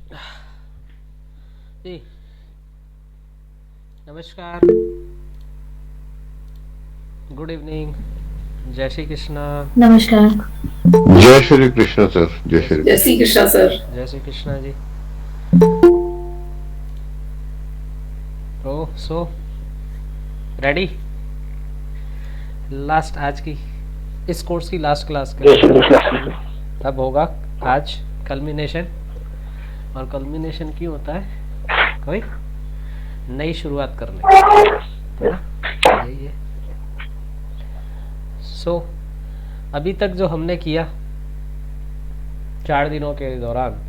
जी नमस्कार, good evening, जय श्री कृष्णा। नमस्कार। जय श्री कृष्ण सर, जय जय श्री श्री जय कृष्ण। श्री कृष्णा सर। जय श्री कृष्णा जी। तो रेडी, लास्ट आज की इस कोर्स की लास्ट क्लास के लिए तब होगा आज कल्मिनेशन। और कल्मिनेशन क्यों होता है? कोई नई शुरुआत करने है ना, यही है। सो अभी तक जो हमने किया 4 दिनों के दौरान,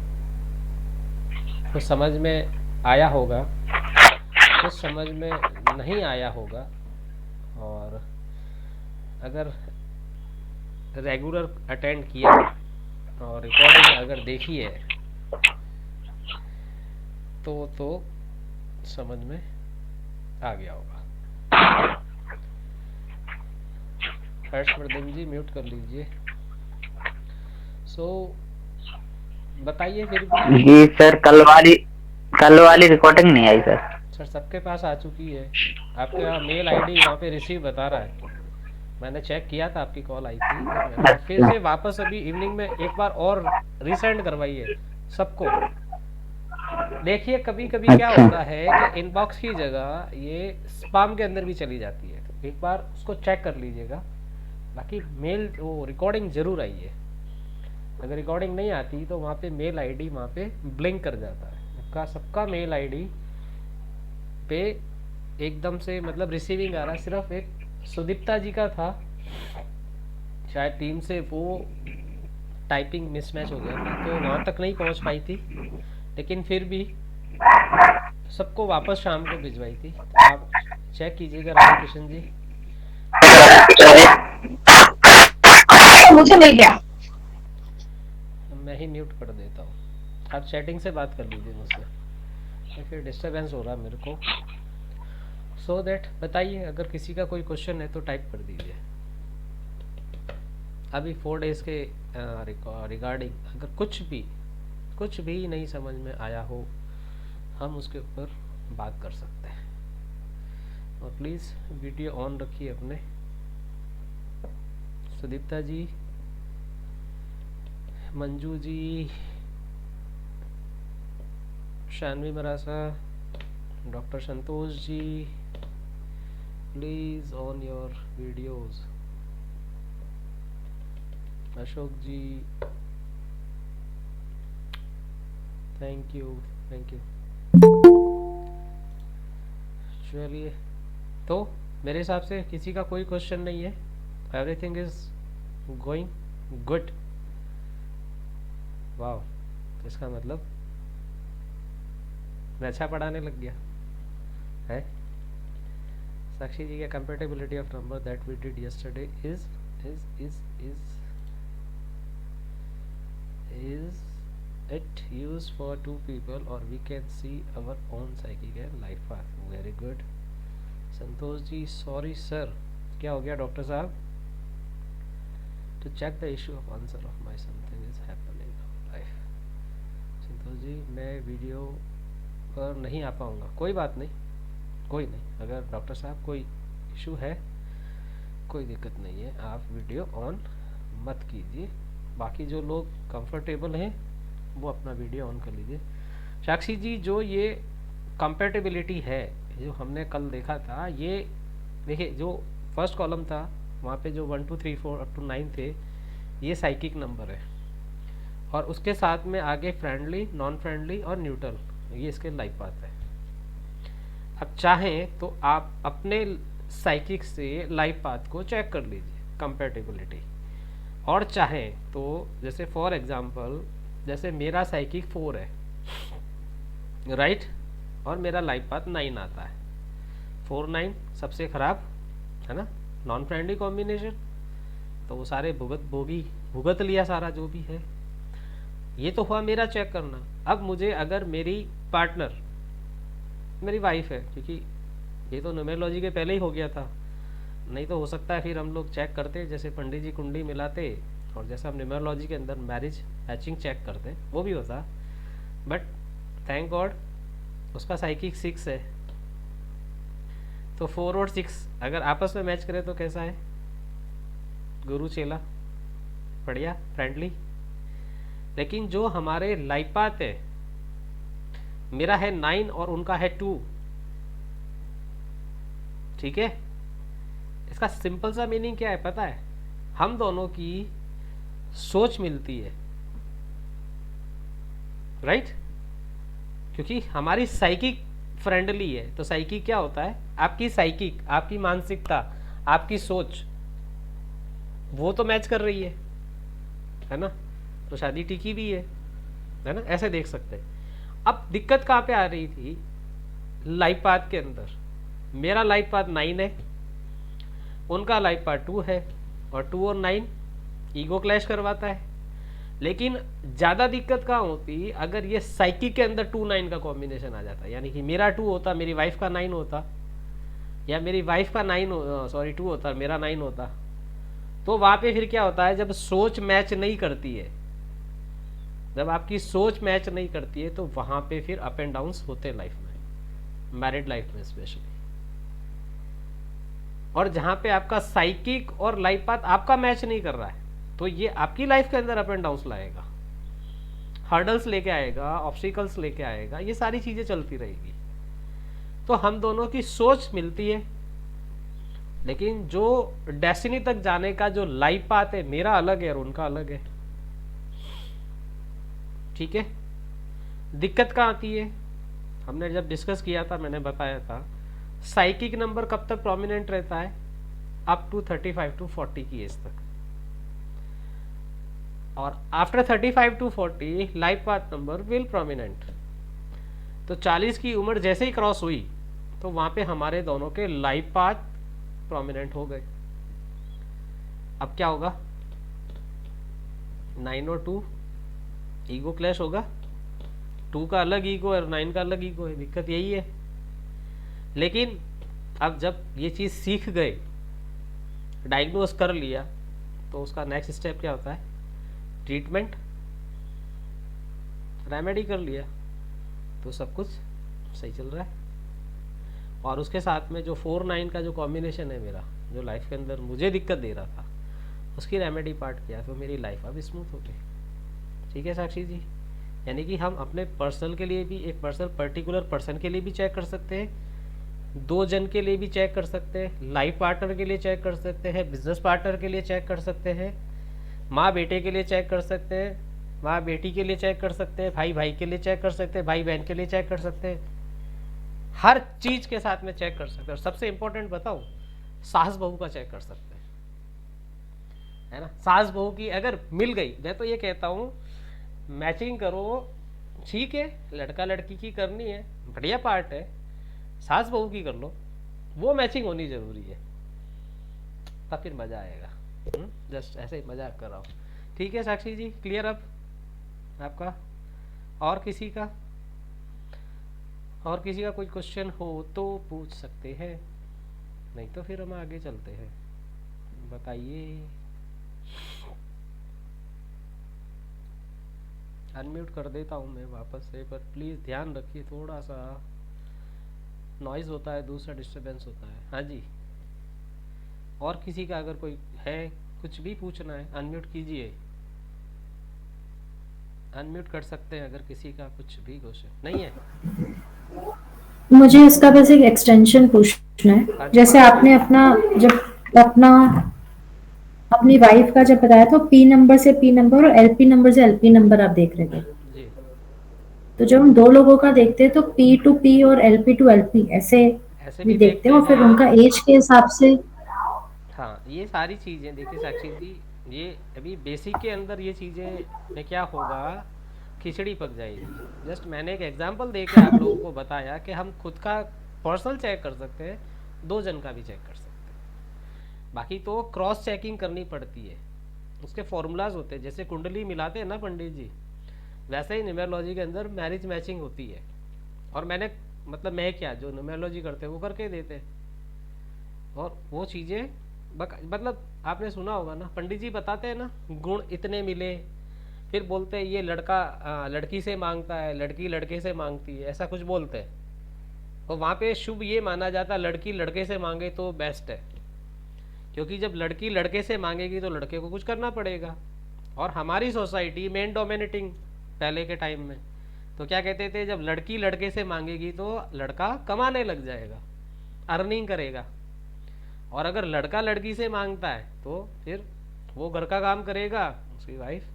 कुछ समझ में आया होगा, कुछ समझ में नहीं आया होगा। और अगर रेगुलर अटेंड किया और रिकॉर्डिंग अगर देखी है तो समझ में आ गया होगा। हर्षवर्धन जी म्यूट कर लीजिए। सो बताइए फिर भी। जी सर, कल वाली रिकॉर्डिंग नहीं आई सर। सर सबके पास आ चुकी है, आपका मेल आईडी वहाँ पे रिसीव बता रहा है। मैंने चेक किया था, आपकी कॉल आई थी, बट मैंने कहा फिर अच्छा। से वापस अभी इवनिंग में एक बार और रीसेंड करवाइए सबको। देखिए कभी कभी क्या अच्छा। होता है कि इनबॉक्स की जगह ये स्पाम के अंदर भी चली जाती है, तो एक बार उसको चेक कर लीजिएगा। बाकी मेल वो रिकॉर्डिंग जरूर आई है। अगर रिकॉर्डिंग नहीं आती तो वहाँ पे मेल आईडी वहाँ पे ब्लिंक कर जाता है। सबका सबका मेल आईडी पे एकदम से मतलब रिसीविंग आ रहा है। सिर्फ एक सुदीप्ता जी का था, शायद टीम से वो टाइपिंग मिसमैच हो गया था तो वहाँ तक नहीं पहुँच पाई थी, लेकिन फिर भी सबको वापस शाम को भिजवाई थी। तो आप चेक कीजिएगा राधा किशन जी। मुझे मिल गया। मैं ही म्यूट कर देता हूँ, आप चैटिंग से बात कर लीजिए मुझसे, या फिर डिस्टरबेंस हो रहा है मेरे को। सो दैट बताइए, अगर किसी का कोई क्वेश्चन है तो टाइप कर दीजिए। अभी 4 डेज के रिगार्डिंग अगर कुछ भी नहीं समझ में आया हो, हम उसके ऊपर बात कर सकते हैं। और प्लीज़ वीडियो ऑन रखिए अपने। सुदीप्ता जी, मंजू जी, शानवी मरासा, doctor Santosh ji, please on your videos. Ashok ji, thank you thank you. चलिए, तो मेरे हिसाब से किसी का कोई क्वेश्चन नहीं है। Everything is going good. वाह, तो इसका मतलब मैं अच्छा पढ़ाने लग गया है। साक्षी जी का compatibility of number that we did yesterday is is is is is it used for two people or we can see our own psychic and life path? Very good Santosh ji. Sorry sir, क्या हो गया doctor साहब? to check the issue of answer of my something is happening in our life। Santosh ji मैं video पर नहीं आ पाऊँगा, कोई बात नहीं, कोई नहीं। अगर डॉक्टर साहब कोई इशू है, कोई दिक्कत नहीं है, आप वीडियो ऑन मत कीजिए। बाकी जो लोग कंफर्टेबल हैं वो अपना वीडियो ऑन कर लीजिए। साक्षी जी, जो ये कंपेटेबिलिटी है जो हमने कल देखा था, ये देखिए जो फर्स्ट कॉलम था वहाँ पे जो 1 2 3 4 अप टू 9 थे, ये साइकिक नंबर है। और उसके साथ में आगे फ्रेंडली, नॉन फ्रेंडली और न्यूट्रल, ये इसके लाइफ पाथ है। अब चाहें तो आप अपने साइकिक से लाइफ पाथ को चेक कर लीजिए कंपेटेबिलिटी। और चाहें तो जैसे फॉर एग्जांपल, जैसे मेरा साइकिक 4 है, राइट, और मेरा लाइफ पाथ 9 आता है। 4 9 सबसे खराब है ना, नॉन फ्रेंडली कॉम्बिनेशन। तो वो सारे भुगत लिया सारा जो भी है। ये तो हुआ मेरा चेक करना। अब मुझे अगर मेरी पार्टनर मेरी वाइफ है, क्योंकि ये तो न्यूमेरोलॉजी के पहले ही हो गया था, नहीं तो हो सकता है फिर हम लोग चेक करते जैसे पंडित जी कुंडली मिलाते, और जैसा हम न्यूमेरोलॉजी के अंदर मैरिज मैचिंग चेक करते वो भी होता। बट थैंक गॉड उसका साइकिक 6 है, तो 4 और 6 अगर आपस में मैच करें तो कैसा है, गुरु चेला, बढ़िया फ्रेंडली। लेकिन जो हमारे लाइपात है, मेरा है 9 और उनका है 2, ठीक है। इसका सिंपल सा मीनिंग क्या है पता है, हम दोनों की सोच मिलती है, राइट। क्योंकि हमारी साइकिक फ्रेंडली है, तो साइकिक क्या होता है, आपकी साइकिक, आपकी मानसिकता, आपकी सोच वो तो मैच कर रही है ना, तो शादी टिकी भी है ना, ऐसे देख सकते हैं। अब दिक्कत कहाँ पे आ रही थी, लाइफ पाथ के अंदर। मेरा लाइफ पाथ 9 है, उनका लाइफ पाथ 2 है, और 2 और 9 ईगो क्लैश करवाता है। लेकिन ज़्यादा दिक्कत कहाँ होती, अगर ये साइकिक के अंदर 2-9 का कॉम्बिनेशन आ जाता, यानी कि मेरा 2 होता, मेरी वाइफ का 9 होता, या मेरी वाइफ का 2 होता, मेरा 9 होता, तो वहाँ पे फिर क्या होता है, जब सोच मैच नहीं करती है, जब आपकी सोच मैच नहीं करती है, तो वहाँ पे फिर अप एंड डाउन्स होते हैं लाइफ में, मैरिड लाइफ में स्पेशली। और जहाँ पे आपका साइकिक और लाइफ पाथ आपका मैच नहीं कर रहा है, तो ये आपकी लाइफ के अंदर अप एंड डाउन्स लाएगा, हर्डल्स लेके आएगा, ऑब्स्टिकल्स लेके आएगा, ये सारी चीजें चलती रहेगी। तो हम दोनों की सोच मिलती है, लेकिन जो डेस्टिनी तक जाने का जो लाइफ पाथ है, मेरा अलग है और उनका अलग है, ठीक है। दिक्कत कहाँ आती है, हमने जब डिस्कस किया था मैंने बताया था, साइकिक नंबर कब तक प्रोमिनेंट रहता है, अप टू 35 to 40 की एज तक, और after 35 to 40 life path number will prominent. तो 40 की उम्र जैसे ही क्रॉस हुई, तो वहां पे हमारे दोनों के लाइफ पाथ प्रोमिनेंट हो गए। अब क्या होगा, 9 और 2 ईगो क्लैश होगा, 2 का अलग ईगो है और 9 का अलग ईगो है, दिक्कत यही है। लेकिन अब जब ये चीज़ सीख गए, डायग्नोज कर लिया, तो उसका नेक्स्ट स्टेप क्या होता है, ट्रीटमेंट, रेमेडी कर लिया, तो सब कुछ सही चल रहा है। और उसके साथ में जो 4-9 का जो कॉम्बिनेशन है मेरा, जो लाइफ के अंदर मुझे दिक्कत दे रहा था, उसकी रेमेडी पार्ट किया, तो मेरी लाइफ अब स्मूथ हो गई, ठीक है साक्षी जी। यानी कि हम अपने पर्सनल के लिए भी, एक पर्टिकुलर पर्सन के लिए भी चेक कर सकते हैं, 2 जन के लिए भी चेक कर सकते हैं, लाइफ पार्टनर के लिए चेक कर सकते हैं, बिजनेस पार्टनर के लिए चेक कर सकते हैं, माँ बेटे के लिए चेक कर सकते हैं, माँ बेटी के लिए चेक कर सकते हैं, भाई भाई के लिए चेक कर सकते हैं, भाई बहन के लिए चेक कर सकते हैं, हर चीज के साथ में चेक कर सकते हैं। और सबसे इंपॉर्टेंट बताऊं, सास बहू का चेक कर सकते हैं, है ना। सास बहू की अगर मिल गई, मैं तो ये कहता हूँ मैचिंग करो, ठीक है, लड़का लड़की की करनी है, बढ़िया पार्ट है, सास बहू की कर लो, वो मैचिंग होनी जरूरी है, तब फिर मजा आएगा। जस्ट ऐसे ही मजाक कर रहा हूँ, ठीक है साक्षी जी, क्लियर अब आपका। और किसी का कोई क्वेश्चन हो तो पूछ सकते हैं, नहीं तो फिर हम आगे चलते हैं, बताइए। अनम्यूट कर देता हूँ मैं वापस से, पर प्लीज़ ध्यान रखिए, थोड़ा सा नॉइज़ होता है, दूसरा डिस्टरबेंस होता है। हाँ जी, और किसी का अगर कोई है, कुछ भी पूछना है, अनम्यूट कीजिए, अनम्यूट कर सकते हैं अगर किसी का कुछ भी क्वेश्चन नहीं है। मुझे इसका बस एक एक्सटेंशन पूछना है, जैसे आपने अपनी वाइफ का जब बताया तो पी नंबर से पी नंबर और एलपी नंबर से एलपी नंबर आप देख रहे थे जी, तो जब हम 2 लोगों का देखते हैं तो पी टू पी और एलपी टू एलपी ऐसे ऐसे भी भी देखते हैं, और फिर हैं। उनका एज के हिसाब से। हाँ, ये सारी चीज़ें देखिए साक्षी जी, ये अभी बेसिक के अंदर ये चीज़ें में क्या होगा, खिचड़ी पक जाएगी। जस्ट मैंने एक एग्जांपल दे के आप लोगों को बताया कि हम खुद का पर्सनल चेक कर सकते हैं, 2 जन का भी चेक कर सकते हैं, बाकी तो क्रॉस चेकिंग करनी पड़ती है, उसके फॉर्मूलाज होते हैं, जैसे कुंडली मिलाते हैं ना पंडित जी, वैसे ही न्यूमेरोलॉजी के अंदर मैरिज मैचिंग होती है। और मैंने मैं क्या, जो न्यूमेरोलॉजी करते हैं वो करके देते हैं, और वो चीज़ें आपने सुना होगा ना, पंडित जी बताते हैं ना, गुण इतने मिले, फिर बोलते हैं ये लड़का लड़की से मांगता है, लड़की लड़के से मांगती है, ऐसा कुछ बोलते हैं। और वहाँ पे शुभ ये माना जाता है लड़की लड़के से मांगे तो बेस्ट है, क्योंकि जब लड़की लड़के से मांगेगी तो लड़के को कुछ करना पड़ेगा। और हमारी सोसाइटी मेन डोमिनेटिंग पहले के टाइम में, तो क्या कहते थे, जब लड़की लड़के से मांगेगी तो लड़का कमाने लग जाएगा, अर्निंग करेगा। और अगर लड़का लड़की से मांगता है तो फिर वो घर का काम करेगा, उसकी वाइफ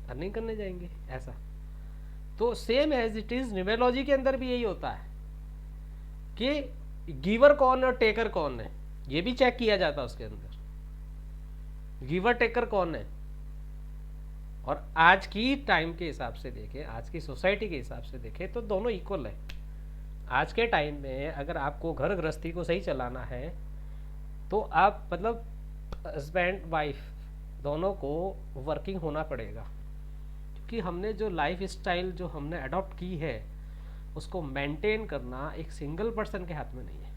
अर्निंग करने जाएंगे, ऐसा। तो same as it is numerology के अंदर भी यही होता है कि गिवर कौन है और टेकर कौन है, ये भी चेक किया जाता है उसके अंदर, गिवर टेकर कौन है। और आज की टाइम के हिसाब से देखें, आज की सोसाइटी के हिसाब से देखें तो दोनों इक्वल है। आज के टाइम में अगर आपको घर गृहस्थी को सही चलाना है तो आप मतलब हस्बैंड वाइफ दोनों को वर्किंग होना पड़ेगा, क्योंकि हमने जो लाइफ स्टाइल जो हमने अडॉप्ट की है उसको मेंटेन करना एक सिंगल पर्सन के हाथ में नहीं है,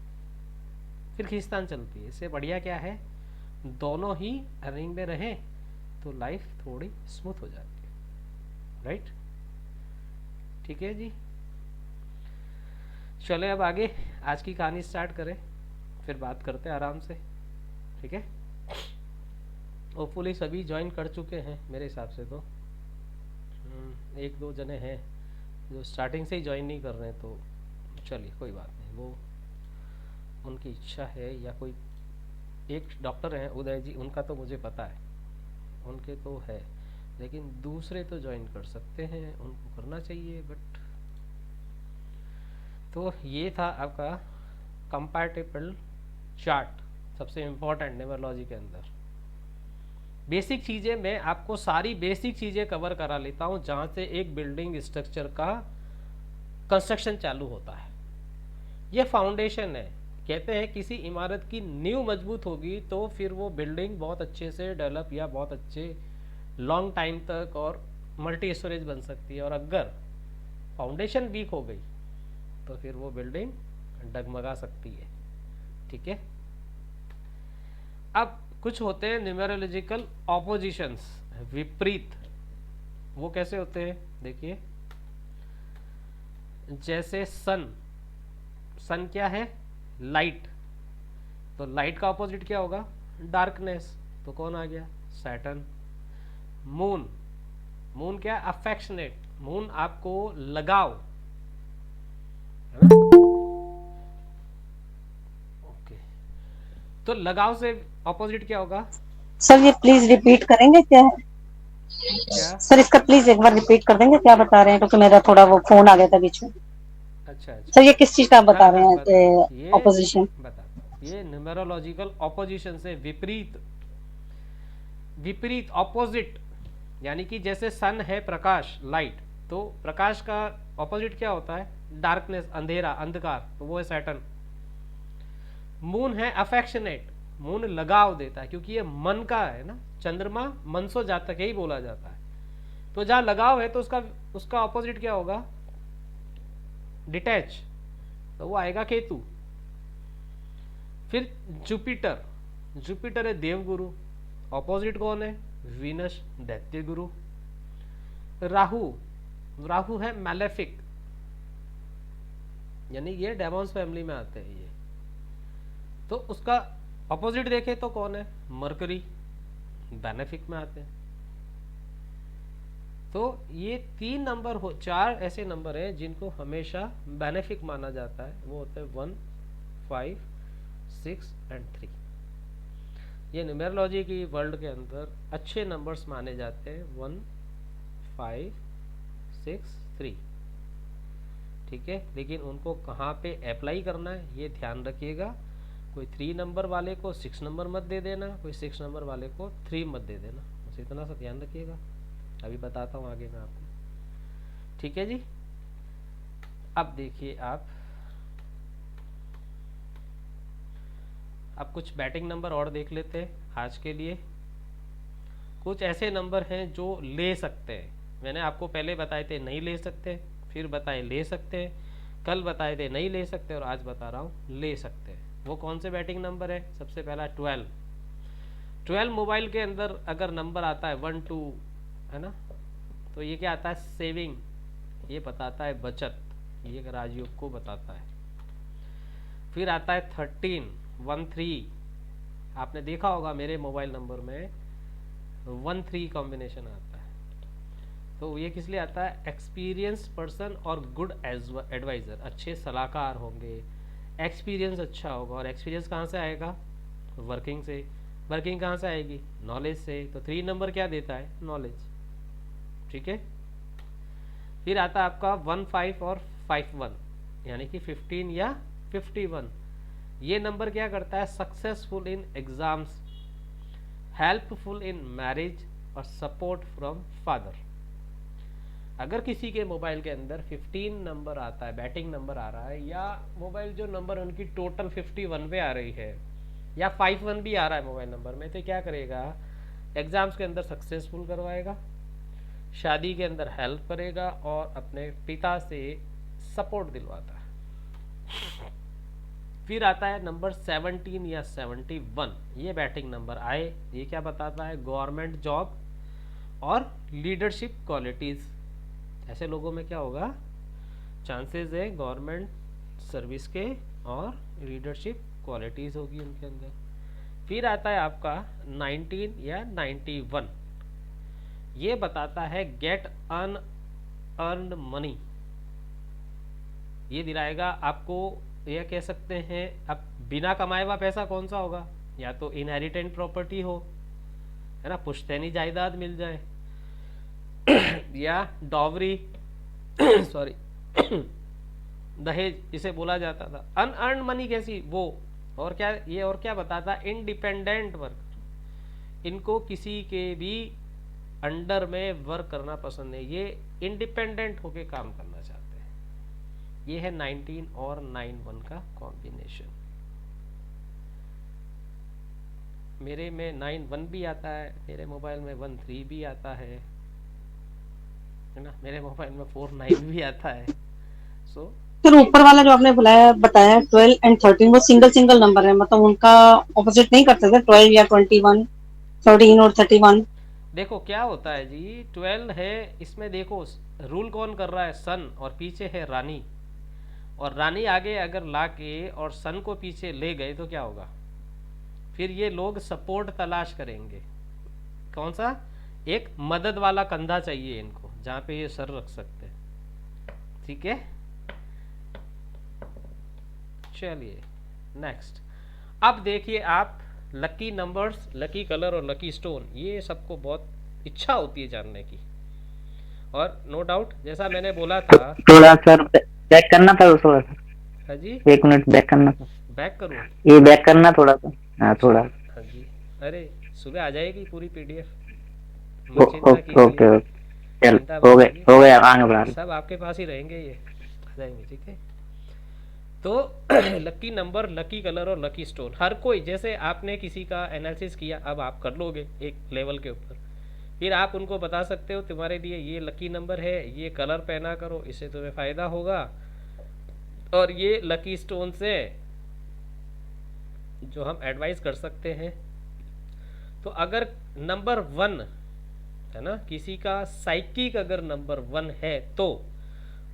फिर खींचतान चलती है। इससे बढ़िया क्या है, दोनों ही अर्निंग में रहें तो लाइफ थोड़ी स्मूथ हो जाती है, राइट। ठीक है जी, चले अब आगे आज की कहानी स्टार्ट करें, फिर बात करते हैं आराम से, ठीक है। होपफुली सभी ज्वाइन कर चुके हैं मेरे हिसाब से, तो एक दो जने हैं जो स्टार्टिंग से ही ज्वाइन नहीं कर रहे हैं, तो चलिए कोई बात नहीं, वो उनकी इच्छा है। या कोई एक डॉक्टर हैं उदय जी, उनका तो मुझे पता है, उनके तो है, लेकिन दूसरे तो ज्वाइन कर सकते हैं, उनको करना चाहिए। बट तो ये था आपका कंपैटिबल चार्ट, सबसे इम्पोर्टेंट न्यूमेरोलॉजी के अंदर। बेसिक चीज़ें मैं आपको सारी बेसिक चीज़ें कवर करा लेता हूँ, जहाँ से एक बिल्डिंग स्ट्रक्चर का कंस्ट्रक्शन चालू होता है। ये फाउंडेशन है, कहते हैं किसी इमारत की नींव मजबूत होगी तो फिर वो बिल्डिंग बहुत अच्छे से डेवलप या बहुत अच्छे लॉन्ग टाइम तक और मल्टी स्टोरेज बन सकती है। और अगर फाउंडेशन वीक हो गई तो फिर वो बिल्डिंग डगमगा सकती है, ठीक है। अब कुछ होते हैं न्यूमेरोलॉजिकल ऑपोजिशंस, विपरीत। वो कैसे होते हैं, देखिए, जैसे सन, सन क्या है, लाइट, तो लाइट का ऑपोजिट क्या होगा, डार्कनेस, तो कौन आ गया, सैटर्न। मून, मून क्या, अफेक्शनेट, मून आपको लगाव, है ना, ओके। तो लगाव से ऑपोजिट क्या होगा, सर ये प्लीज रिपीट करेंगे क्या है? क्या, सर इसका प्लीज एक बार रिपीट कर देंगे क्या बता रहे हैं, क्योंकि मेरा थोड़ा वो फोन आ गया था बीच में। अच्छा अच्छा, सर ये किस चीज का आप बता हाँ रहे हाँ हैं बता, ये ऑपोजिशन? बता, ये न्यूमेरोलॉजिकल ऑपोजिशन से विपरीत, विपरीत ऑपोजिट, यानी कि जैसे सन है प्रकाश, लाइट, तो प्रकाश का ऑपोजिट क्या होता है, डार्कनेस, अंधेरा, अंधकार, तो वो है सैटर्न। मून है अफेक्शनेट, मून लगाव देता है, क्योंकि ये मन का है ना, चंद्रमा मन सो जातक यही बोला जाता है। तो जहां लगाव है तो उसका ऑपोजिट क्या होगा, डिटैच, तो वो आएगा केतु। फिर जुपिटर, जुपिटर है देवगुरु, ऑपोजिट कौन है, वीनस, दैत्य गुरु। राहु, राहु है मैलेफिक, यानी ये डेमॉन्स फैमिली में आते हैं ये। तो उसका ऑपोजिट देखें तो कौन है, मरकरी, बेनेफिक में आते हैं। तो ये 3 नंबर हो, 4 ऐसे नंबर हैं जिनको हमेशा बेनेफिक माना जाता है, वो होते हैं 1, 5, 6 एंड 3। ये न्यूमेरोलॉजी की वर्ल्ड के अंदर अच्छे नंबर्स माने जाते हैं, 1, 5, 6, 3, ठीक है। लेकिन उनको कहाँ पे अप्लाई करना है ये ध्यान रखिएगा। कोई 3 नंबर वाले को 6 नंबर मत दे देना, कोई 6 नंबर वाले को 3 मत दे देना, बस इतना सा ध्यान रखिएगा। अभी बताता हूँ आगे मैं आपको, ठीक है जी। अब देखिए आप, अब कुछ बैटिंग नंबर और देख लेते हैं आज के लिए। कुछ ऐसे नंबर हैं जो ले सकते हैं, मैंने आपको पहले बताए थे नहीं ले सकते, फिर बताए ले सकते हैं, कल बताए थे नहीं ले सकते, और आज बता रहा हूँ ले सकते हैं। वो कौन से बैटिंग नंबर है, सबसे पहला 12। 12 मोबाइल के अंदर अगर नंबर आता है 1 2, है ना, तो ये क्या आता है, सेविंग, ये बताता है बचत, ये एक राजयोग को बताता है। फिर आता है 13 1 3, आपने देखा होगा मेरे मोबाइल नंबर में 1 3 कॉम्बिनेशन आता है। तो ये किस लिए आता है, एक्सपीरियंस पर्सन और गुड एडवाइज़र, अच्छे सलाहकार होंगे, एक्सपीरियंस अच्छा होगा। और एक्सपीरियंस कहाँ से आएगा, वर्किंग से। वर्किंग कहाँ से आएगी, नॉलेज से। तो 3 नंबर क्या देता है, नॉलेज, ठीक है। फिर आता है आपका 1 5 और 5 1, यानी कि 15 या 51। ये नंबर क्या करता है, successful in exams, helpful in marriage और सपोर्ट फ्रॉम फादर। अगर किसी के मोबाइल के अंदर 15 नंबर आता है, बैटिंग नंबर आ रहा है, या मोबाइल जो नंबर उनकी टोटल 51 पे आ रही है, या 51 भी आ रहा है मोबाइल नंबर में, तो क्या करेगा, एग्जाम्स के अंदर सक्सेसफुल करवाएगा, शादी के अंदर हेल्प करेगा और अपने पिता से सपोर्ट दिलवाता है। फिर आता है नंबर 17 या 71, ये बैटिंग नंबर आए, ये क्या बताता है, गवर्नमेंट जॉब और लीडरशिप क्वालिटीज़। ऐसे लोगों में क्या होगा, चांसेस है गवर्नमेंट सर्विस के और लीडरशिप क्वालिटीज़ होगी उनके अंदर। फिर आता है आपका 19 या 91, ये बताता है गेट अनअर्न्ड मनी, ये दिलाएगा आपको, यह कह सकते हैं अब बिना कमाए हुआ पैसा कौन सा होगा, या तो इनहेरिटेंट प्रॉपर्टी हो, है ना, पुश्तैनी जायदाद मिल जाए, या डॉवरी सॉरी दहेज जिसे बोला जाता था। अनअर्न्ड मनी कैसी, वो, और क्या, ये और क्या बताता है, इंडिपेंडेंट वर्क, इनको किसी के भी अंडर में वर्क करना पसंद है, ये इंडिपेंडेंट होके काम करना चाहते हैं। ये है 19 और 91 का कॉम्बिनेशन। मेरे में 91 भी आता है, मेरे मोबाइल में 13 भी आता है ना, मेरे मोबाइल में 49 भी आता है। सो फिर ऊपर वाला जो आपने बुलाया बताया 12 एंड 13, वो सिंगल सिंगल नंबर है, मतलब उनका ऑपोजिट नहीं करते थे, 12 या 21, 13 और 31। देखो क्या होता है जी, 12 है, इसमें देखो रूल कौन कर रहा है, सन, और पीछे है रानी, और रानी आगे अगर लाके और सन को पीछे ले गए तो क्या होगा, फिर ये लोग सपोर्ट तलाश करेंगे। कौन सा, एक मदद वाला कंधा चाहिए इनको, जहाँ पे ये सर रख सकते हैं, ठीक है। चलिए नेक्स्ट, अब देखिए आप लकी नंबर्स, लकी कलर और लकी स्टोन, ये सबको बहुत इच्छा होती है जानने की, और नो डाउट जैसा मैंने बोला था। थोड़ा सर बैक करना था, थोड़ा सा। हाँ जी, 1 मिनट बैक करना था, बैक करूँ, ये बैक करना थोड़ा सा, हाँ थोड़ा। हाँ जी, अरे सुबह आ जाएगी पूरी PDF, ओके ओके, चल हो गया आगे बढ़ा, सब आपके पास ही रहेंगे, ये आ जाएंगे, ठीक है। तो लकी नंबर, लकी कलर और लकी स्टोन, हर कोई, जैसे आपने किसी का एनालिसिस किया, अब आप कर लोगे एक लेवल के ऊपर, फिर आप उनको बता सकते हो तुम्हारे लिए ये लकी नंबर है, ये कलर पहना करो, इससे तुम्हें फ़ायदा होगा, और ये लकी स्टोन से जो हम एडवाइस कर सकते हैं। तो अगर नंबर 1 है ना, किसी का साइकिक अगर नंबर 1 है, तो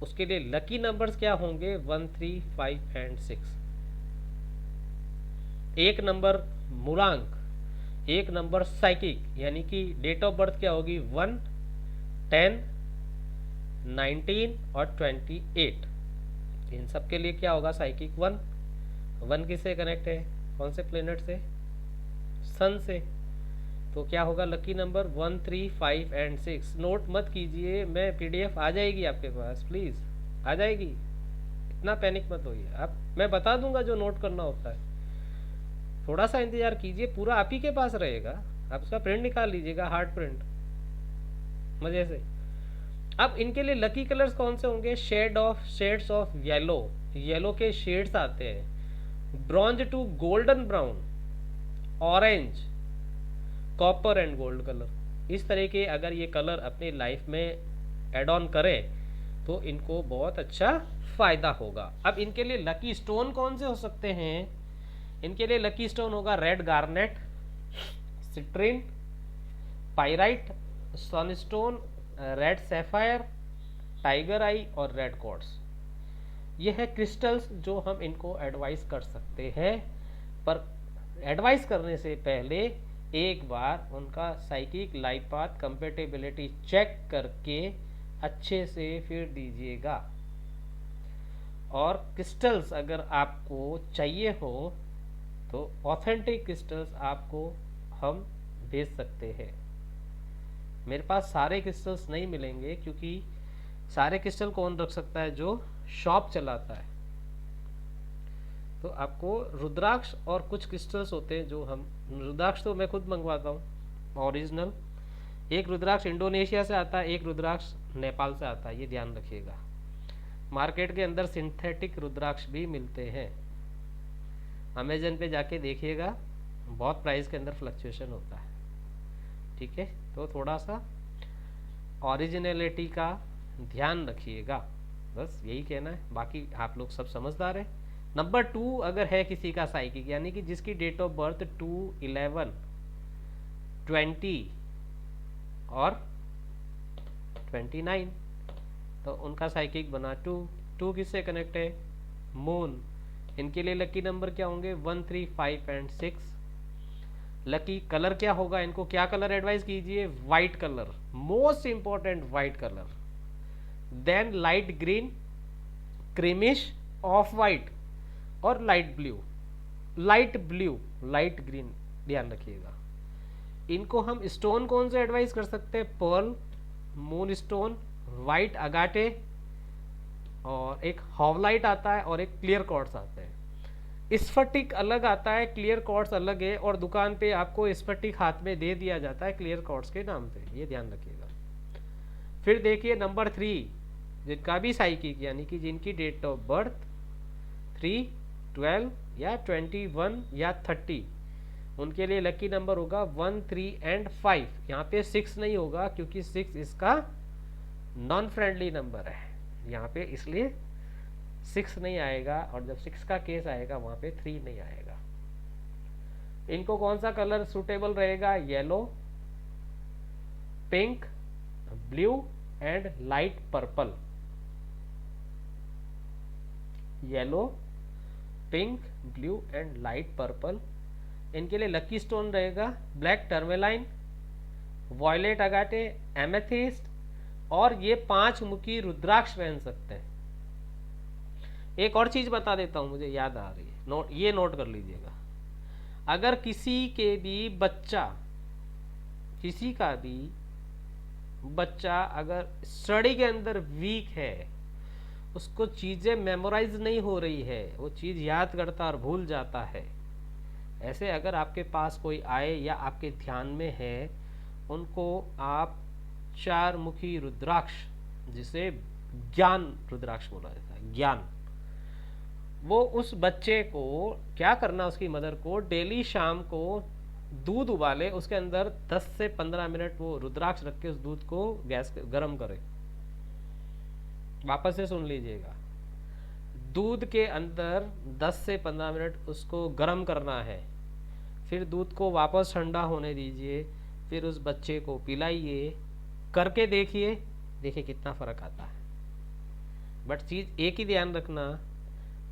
उसके लिए लकी नंबर्स क्या होंगे, 1 3 5 एंड 6। एक नंबर मूलांक, एक नंबर साइकिक, यानी कि डेट ऑफ बर्थ क्या होगी, 1 10 19 और 28। इन सब के लिए क्या होगा, साइकिक 1 किससे कनेक्ट है, कौन से प्लेनेट से, सन से, तो क्या होगा लकी नंबर 1 3 5 एंड 6। नोट मत कीजिए, मैं PDF आ जाएगी आपके पास, प्लीज़ आ जाएगी, इतना पैनिक मत होइए आप, मैं बता दूंगा जो नोट करना होता है, थोड़ा सा इंतजार कीजिए, पूरा आप ही के पास रहेगा, आप उसका प्रिंट निकाल लीजिएगा, हार्ड प्रिंट मजे से। अब इनके लिए लकी कलर्स कौन से होंगे, शेड्स ऑफ येलो, येलो के शेड्स आते हैं, bronze to golden brown, orange, copper and gold colour. इस तरह के अगर ये कलर अपनी लाइफ में एड ऑन करें तो इनको बहुत अच्छा फायदा होगा। अब इनके लिए लकी स्टोन कौन से हो सकते हैं, इनके लिए लकी स्टोन होगा red garnet, citrine, pyrite, sunstone, red sapphire, tiger eye और रेड क्वार्ट्ज। ये है क्रिस्टल्स जो हम इनको एडवाइस कर सकते हैं, पर एडवाइस करने से पहले एक बार उनका psychic life path compatibility check करके अच्छे से फिर दीजिएगा। और क्रिस्टल्स अगर आपको चाहिए हो तो ऑथेंटिक क्रिस्टल्स आपको हम भेज सकते हैं। मेरे पास सारे क्रिस्टल्स नहीं मिलेंगे, क्योंकि सारे क्रिस्टल कौन रख सकता है, जो शॉप चलाता है। तो आपको रुद्राक्ष और कुछ क्रिस्टल्स होते हैं जो हम, रुद्राक्ष तो मैं खुद मंगवाता हूँ ओरिजिनल। एक रुद्राक्ष इंडोनेशिया से आता है, एक रुद्राक्ष नेपाल से आता है, ये ध्यान रखिएगा। मार्केट के अंदर सिंथेटिक रुद्राक्ष भी मिलते हैं, अमेजन पे जाके देखिएगा, बहुत प्राइस के अंदर फ्लक्चुएशन होता है। ठीक है, तो थोड़ा सा ओरिजिनलिटी का ध्यान रखिएगा, बस यही कहना है। बाकी आप लोग सब समझदार हैं। नंबर 2 अगर है किसी का साइकिक, यानी कि जिसकी डेट ऑफ बर्थ 2, 11, 20 और 29, तो उनका साइकिक बना 2 किससे कनेक्ट है, मून। इनके लिए लकी नंबर क्या होंगे, 1, 3, 5 एंड 6। लकी कलर क्या होगा, इनको क्या कलर एडवाइस कीजिए, white colour, most important white colour. Then light green, creamish, off white और लाइट ब्लू, लाइट ग्रीन, ध्यान रखिएगा। इनको हम स्टोन कौन से एडवाइस कर सकते हैं, पर्ल, मून स्टोन, वाइट अगाटे, और एक हॉवलाइट आता है और एक क्लियर क्वार्ट्ज आता है। स्फटिक अलग आता है, क्लियर क्वार्ट्ज अलग है, और दुकान पे आपको स्फटिक हाथ में दे दिया जाता है क्लियर क्वार्ट्ज के नाम पे, ये ध्यान रखिएगा। फिर देखिए नंबर 3, जिनका भी साइकिक, यानी कि जिनकी डेट ऑफ बर्थ 3, 12 या 21 या 30, उनके लिए लकी नंबर होगा 1, 3 एंड 5। यहाँ पे 6 नहीं होगा, क्योंकि 6 इसका नॉन फ्रेंडली नंबर है यहाँ पे, इसलिए 6 नहीं आएगा, और जब 6 का केस आएगा वहां पे 3 नहीं आएगा। इनको कौन सा कलर सूटेबल रहेगा, yellow, pink, blue and light purple. Yellow, pink, blue and light purple. इनके लिए लकी स्टोन रहेगा ब्लैक टर्मेलाइन, वॉयलेट अगाटे, एमेथिस्ट, और ये 5 मुखी रुद्राक्ष पहन सकते हैं। एक और चीज बता देता हूं, मुझे याद आ रही है, ये नोट कर लीजिएगा। अगर किसी का भी बच्चा अगर स्टडी के अंदर वीक है, उसको चीजें मेमोराइज नहीं हो रही है, वो चीज याद करता और भूल जाता है, ऐसे अगर आपके पास कोई आए या आपके ध्यान में है, उनको आप 4 मुखी रुद्राक्ष, जिसे ज्ञान रुद्राक्ष बोला जाता है, ज्ञान, वो उस बच्चे को क्या करना, उसकी मदर को डेली शाम को दूध उबाले, उसके अंदर 10 से 15 मिनट वो रुद्राक्ष रख के उस दूध को गैस गर्म करे। वापस से सुन लीजिएगा, दूध के अंदर 10 से 15 मिनट उसको गर्म करना है, फिर दूध को वापस ठंडा होने दीजिए, फिर उस बच्चे को पिलाइए, करके देखिए कितना फर्क आता है। बट चीज एक ही ध्यान रखना,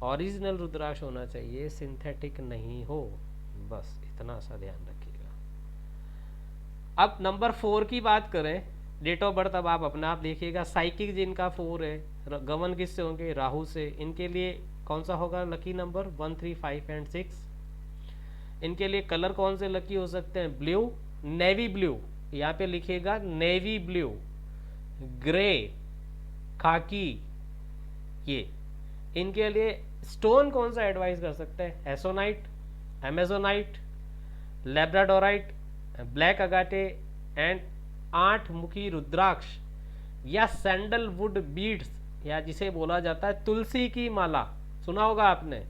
ओरिजिनल रुद्राक्ष होना चाहिए, सिंथेटिक नहीं हो, बस इतना सा ध्यान रखिएगा। अब नंबर 4 की बात करें, डेट ऑफ बर्थ अब आप अपना आप देखिएगा। साइकिक जिनका 4 है, गमन किससे होंगे, राहु से। इनके लिए कौन सा होगा लकी नंबर, 1, 3, 5 एंड 6। इनके लिए कलर कौन से लकी हो सकते हैं, ब्लू, नेवी ब्लू, यहाँ पे लिखिएगा नेवी ब्लू, ग्रे, खाकी, ये। इनके लिए स्टोन कौन सा एडवाइस कर सकते हैं, एसोनाइट, एमेजोनाइट, लेब्राडोराइट, ब्लैक अगाटे एंड 8 मुखी रुद्राक्ष या सैंडलवुड बीड्स, या जिसे बोला जाता है तुलसी की माला। सुना होगा आपने,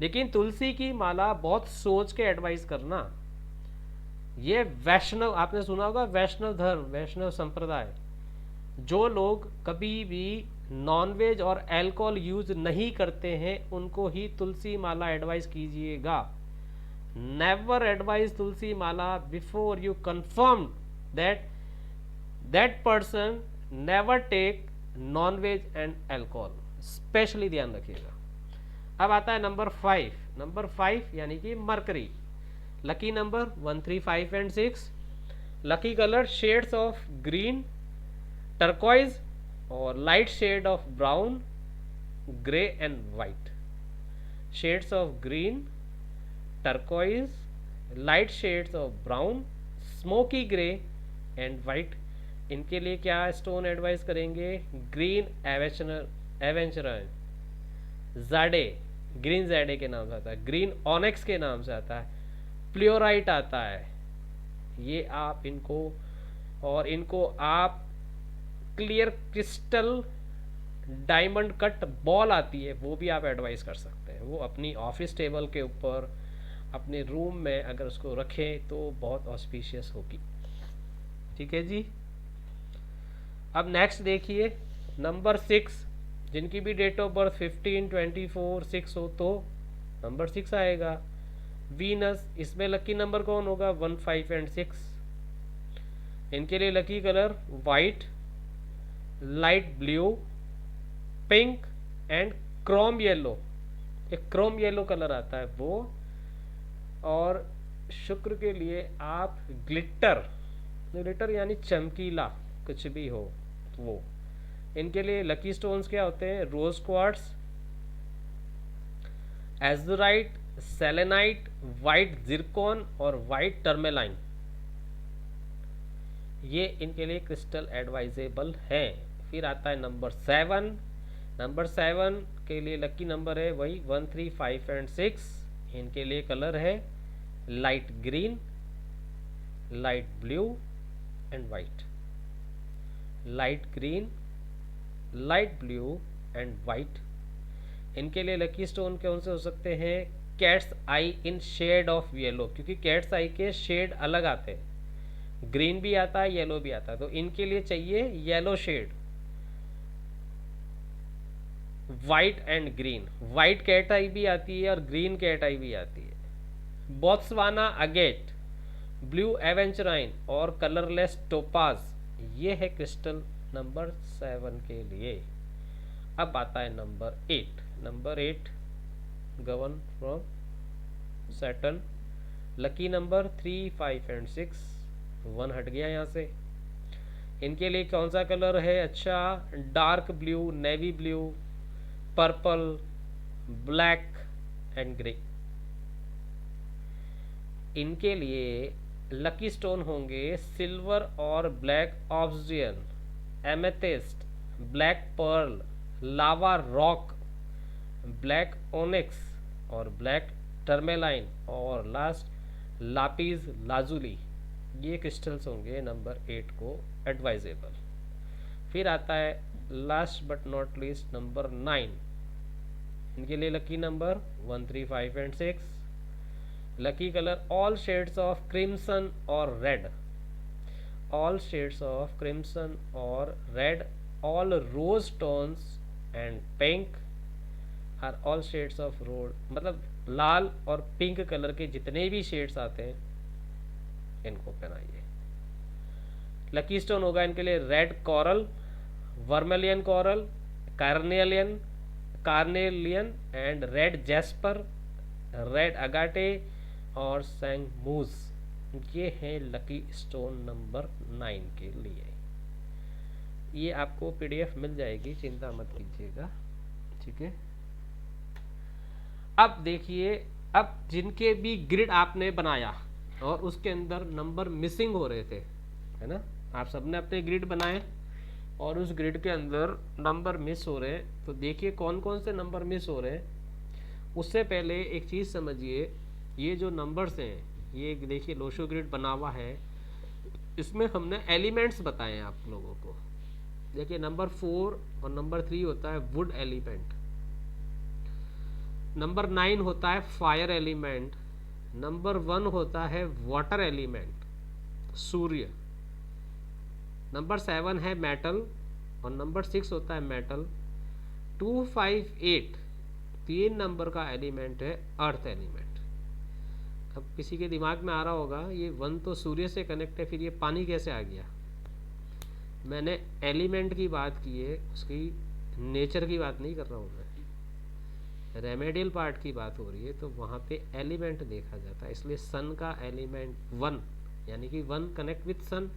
लेकिन तुलसी की माला बहुत सोच के एडवाइस करना। ये वैष्णव, आपने सुना होगा वैष्णव धर्म, वैष्णव संप्रदाय, जो लोग कभी भी नॉनवेज और अल्कोहल यूज नहीं करते हैं, उनको ही तुलसी माला एडवाइस कीजिएगा। never advise tulsi mala before you confirm that that person never take non-veg and alcohol, specially ध्यान रखिएगा। अब आता है नंबर 5, नंबर 5 यानी कि Mercury, lucky number 1, 3, 5 and 6, lucky colour shades of green, turquoise और light shade of brown, grey and white, shades of green, turquoise, light shades of brown, smoky grey and white. इनके लिए क्या stone advise करेंगे? Green aventurine, jade, green jade के नाम से आता है, ग्रीन ऑनेक्स के नाम से आता है, प्लियोराइट आता है। ये आप इनको, और इनको आप clear crystal diamond cut ball आती है वो भी आप एडवाइस कर सकते हैं। वो अपनी ऑफिस टेबल के ऊपर अपने रूम में अगर उसको रखें तो बहुत ऑस्पिशियस होगी। ठीक है जी। अब नेक्स्ट देखिए नंबर 6, जिनकी भी डेट ऑफ बर्थ 15, 24, 6 हो तो नंबर 6 आएगा। वीनस, इसमें लकी नंबर कौन होगा? 1, 5 एंड 6। इनके लिए lucky colour white, light blue, pink and Chrome yellow. एक क्रोम येलो कलर आता है वो। और शुक्र के लिए आप ग्लिटर, ग्लिटर यानी चमकीला कुछ भी हो वो। इनके लिए लकी स्टोन्स क्या होते हैं? Rose quartz, azurite, selenite, white zircon और वाइट टर्मेलाइन। ये इनके लिए क्रिस्टल एडवाइजेबल है। फिर आता है नंबर 7, नंबर 7 के लिए लकी नंबर है वही 1, 3, 5 एंड 6। इनके लिए कलर है light green, light blue and white, light green, light blue and white. इनके लिए लकी स्टोन कौन से हो सकते हैं? Cat's eye in shade of yellow, क्योंकि कैट्स आई के शेड अलग आते हैं, ग्रीन भी आता है येलो भी आता है, तो इनके लिए चाहिए yellow shade, white and green. White cat eye भी आती है और ग्रीन कैट आई भी आती है। बोत्सवाना अगेट, ब्लू एवेंचराइन और कलरलेस टोपाज, ये है क्रिस्टल नंबर 7 के लिए। अब आता है number 8, number 8 govern from Saturn, lucky number 3, 5 and 6, 1 हट गया यहाँ से। इनके लिए कौन सा कलर है? अच्छा, dark blue, navy blue, purple, black and grey. इनके लिए लकी स्टोन होंगे सिल्वर और black obsidian, amethyst, black pearl, lava rock, black onyx और ब्लैक टर्मेलाइन और लास्ट लापिस लाजुली। ये क्रिस्टल्स होंगे नंबर 8 को एडवाइजेबल। फिर आता है last but not least number 9। इनके लिए lucky number 1, 3, 5 and 6, lucky colour all shades of crimson और red, all shades of crimson और red, all rose tones and pink are all shades of red, मतलब लाल और पिंक कलर के जितने भी शेड्स आते हैं इनको पहनाइए। लकी स्टोन होगा इनके लिए red coral, vermilion coral, carnelian and red jasper, red agate और सैंगमूज। ये है लकी स्टोन नंबर 9 के लिए। ये आपको पीडीएफ मिल जाएगी, चिंता मत कीजिएगा। ठीक है। अब देखिए, अब जिनके भी ग्रिड आपने बनाया और उसके अंदर नंबर मिसिंग हो रहे थे, है ना, आप सबने अपने ग्रिड बनाए और उस ग्रिड के अंदर नंबर मिस हो रहे हैं, तो देखिए कौन कौन से नंबर मिस हो रहे हैं। उससे पहले एक चीज़ समझिए, ये जो नंबर्स हैं, ये देखिए लोशो ग्रिड बना हुआ है, इसमें हमने एलिमेंट्स बताए हैं आप लोगों को। देखिए नंबर 4 और नंबर 3 होता है वुड एलिमेंट, नंबर 9 होता है फायर एलिमेंट, नंबर 1 होता है वाटर एलिमेंट सूर्य, नंबर 7 है मेटल और नंबर 6 होता है मेटल। 2, 5, 8 3 नंबर का एलिमेंट है अर्थ एलिमेंट। अब किसी के दिमाग में आ रहा होगा ये 1 तो सूर्य से कनेक्ट है, फिर ये पानी कैसे आ गया। मैंने एलिमेंट की बात की है, उसकी नेचर की बात नहीं कर रहा हूँ मैं, रेमेडियल पार्ट की बात हो रही है, तो वहाँ पे एलिमेंट देखा जाता है। इसलिए सन का एलिमेंट 1, यानी कि 1 कनेक्ट विथ सन,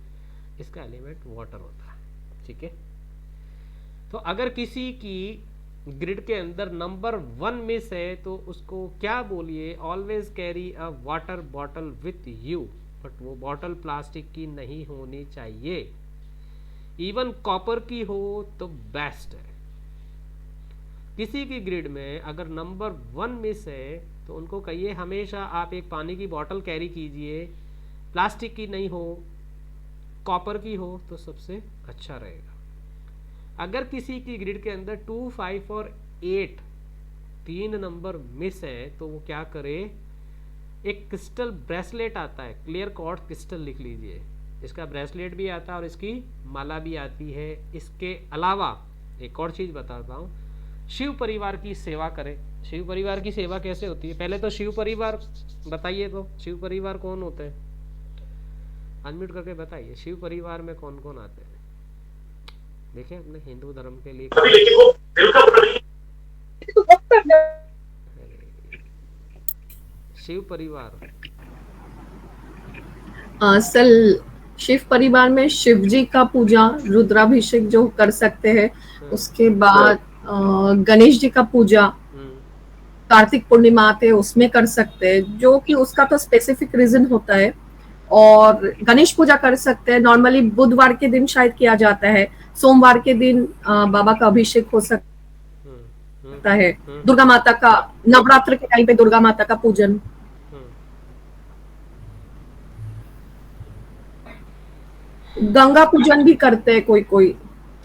इसका एलिमेंट वाटर होता है। ठीक है, तो अगर किसी की ग्रिड के अंदर नंबर 1 मिस है तो उसको क्या बोलिए, always carry a water bottle with you, but वो बॉटल प्लास्टिक की नहीं होनी चाहिए, इवन कॉपर की हो तो बेस्ट है। किसी की ग्रिड में अगर नंबर 1 मिस है तो उनको कहिए हमेशा आप एक पानी की बोतल कैरी कीजिए, प्लास्टिक की नहीं हो, कॉपर की हो तो सबसे अच्छा रहेगा। अगर किसी की ग्रिड के अंदर 2, 5 और 8 3 नंबर मिस है तो वो क्या करे, एक क्रिस्टल ब्रेसलेट आता है, क्लियर क्वार्ट्ज क्रिस्टल लिख लीजिए, इसका ब्रेसलेट भी आता है और इसकी माला भी आती है। इसके अलावा एक और चीज बताता हूँ, शिव परिवार की सेवा करें। शिव परिवार की सेवा कैसे होती है, पहले तो शिव परिवार बताइए, तो शिव परिवार कौन होते हैं, अनम्यूट करके बताइए, शिव परिवार में कौन कौन आते हैं। देखिए अपने हिंदू धर्म के लिए शिव परिवार, असल शिव परिवार में शिव जी का पूजा, रुद्राभिषेक जो कर सकते हैं, उसके बाद गणेश जी का पूजा, कार्तिक पूर्णिमा आते हैं उसमें कर सकते हैं, जो कि उसका तो स्पेसिफिक रीजन होता है। और गणेश पूजा कर सकते हैं, नॉर्मली बुधवार के दिन शायद किया जाता है, सोमवार के दिन बाबा का अभिषेक हो सकता है, दुर्गा माता का नवरात्र के टाइम पे दुर्गा माता का पूजन। गंगा पूजन भी करते हैं कोई कोई।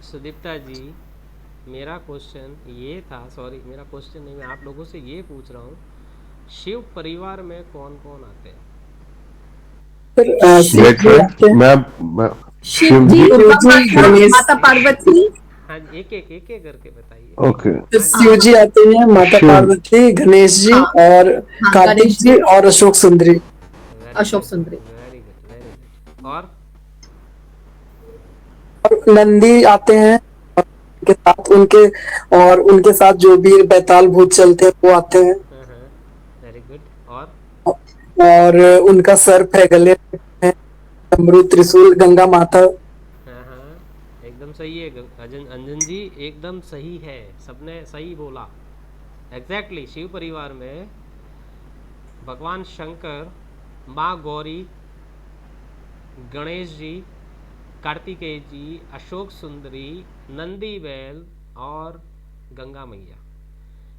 सुदीप्ता जी, मेरा क्वेश्चन ये था, सॉरी मेरा क्वेश्चन नहीं, मैं आप लोगों से ये पूछ रहा हूँ, शिव परिवार में कौन कौन आते हैं। शिव जी, माता पार्वती, हाँ एक एक करके बताइए। ओके, शिव जी आते हैं, माता पार्वती, गणेश जी और कार्तिक जी और अशोक सुंदरी। अशोक सुंदरी, वेरी गुड वेरी गुड। और नंदी आते हैं उनके साथ, उनके साथ जो भी बैताल भूत चलते हैं वो आते हैं। Very good. और उनका सर्प है, गले में डमरू, त्रिशूल, गंगा माता। हाँ एकदम सही है अंजन जी, एकदम सही है, सबने सही बोला। एग्जैक्टली शिव परिवार में भगवान शंकर, माँ गौरी, गणेश जी, कार्तिकेय जी, अशोक सुंदरी, नंदी बैल और गंगा मैया,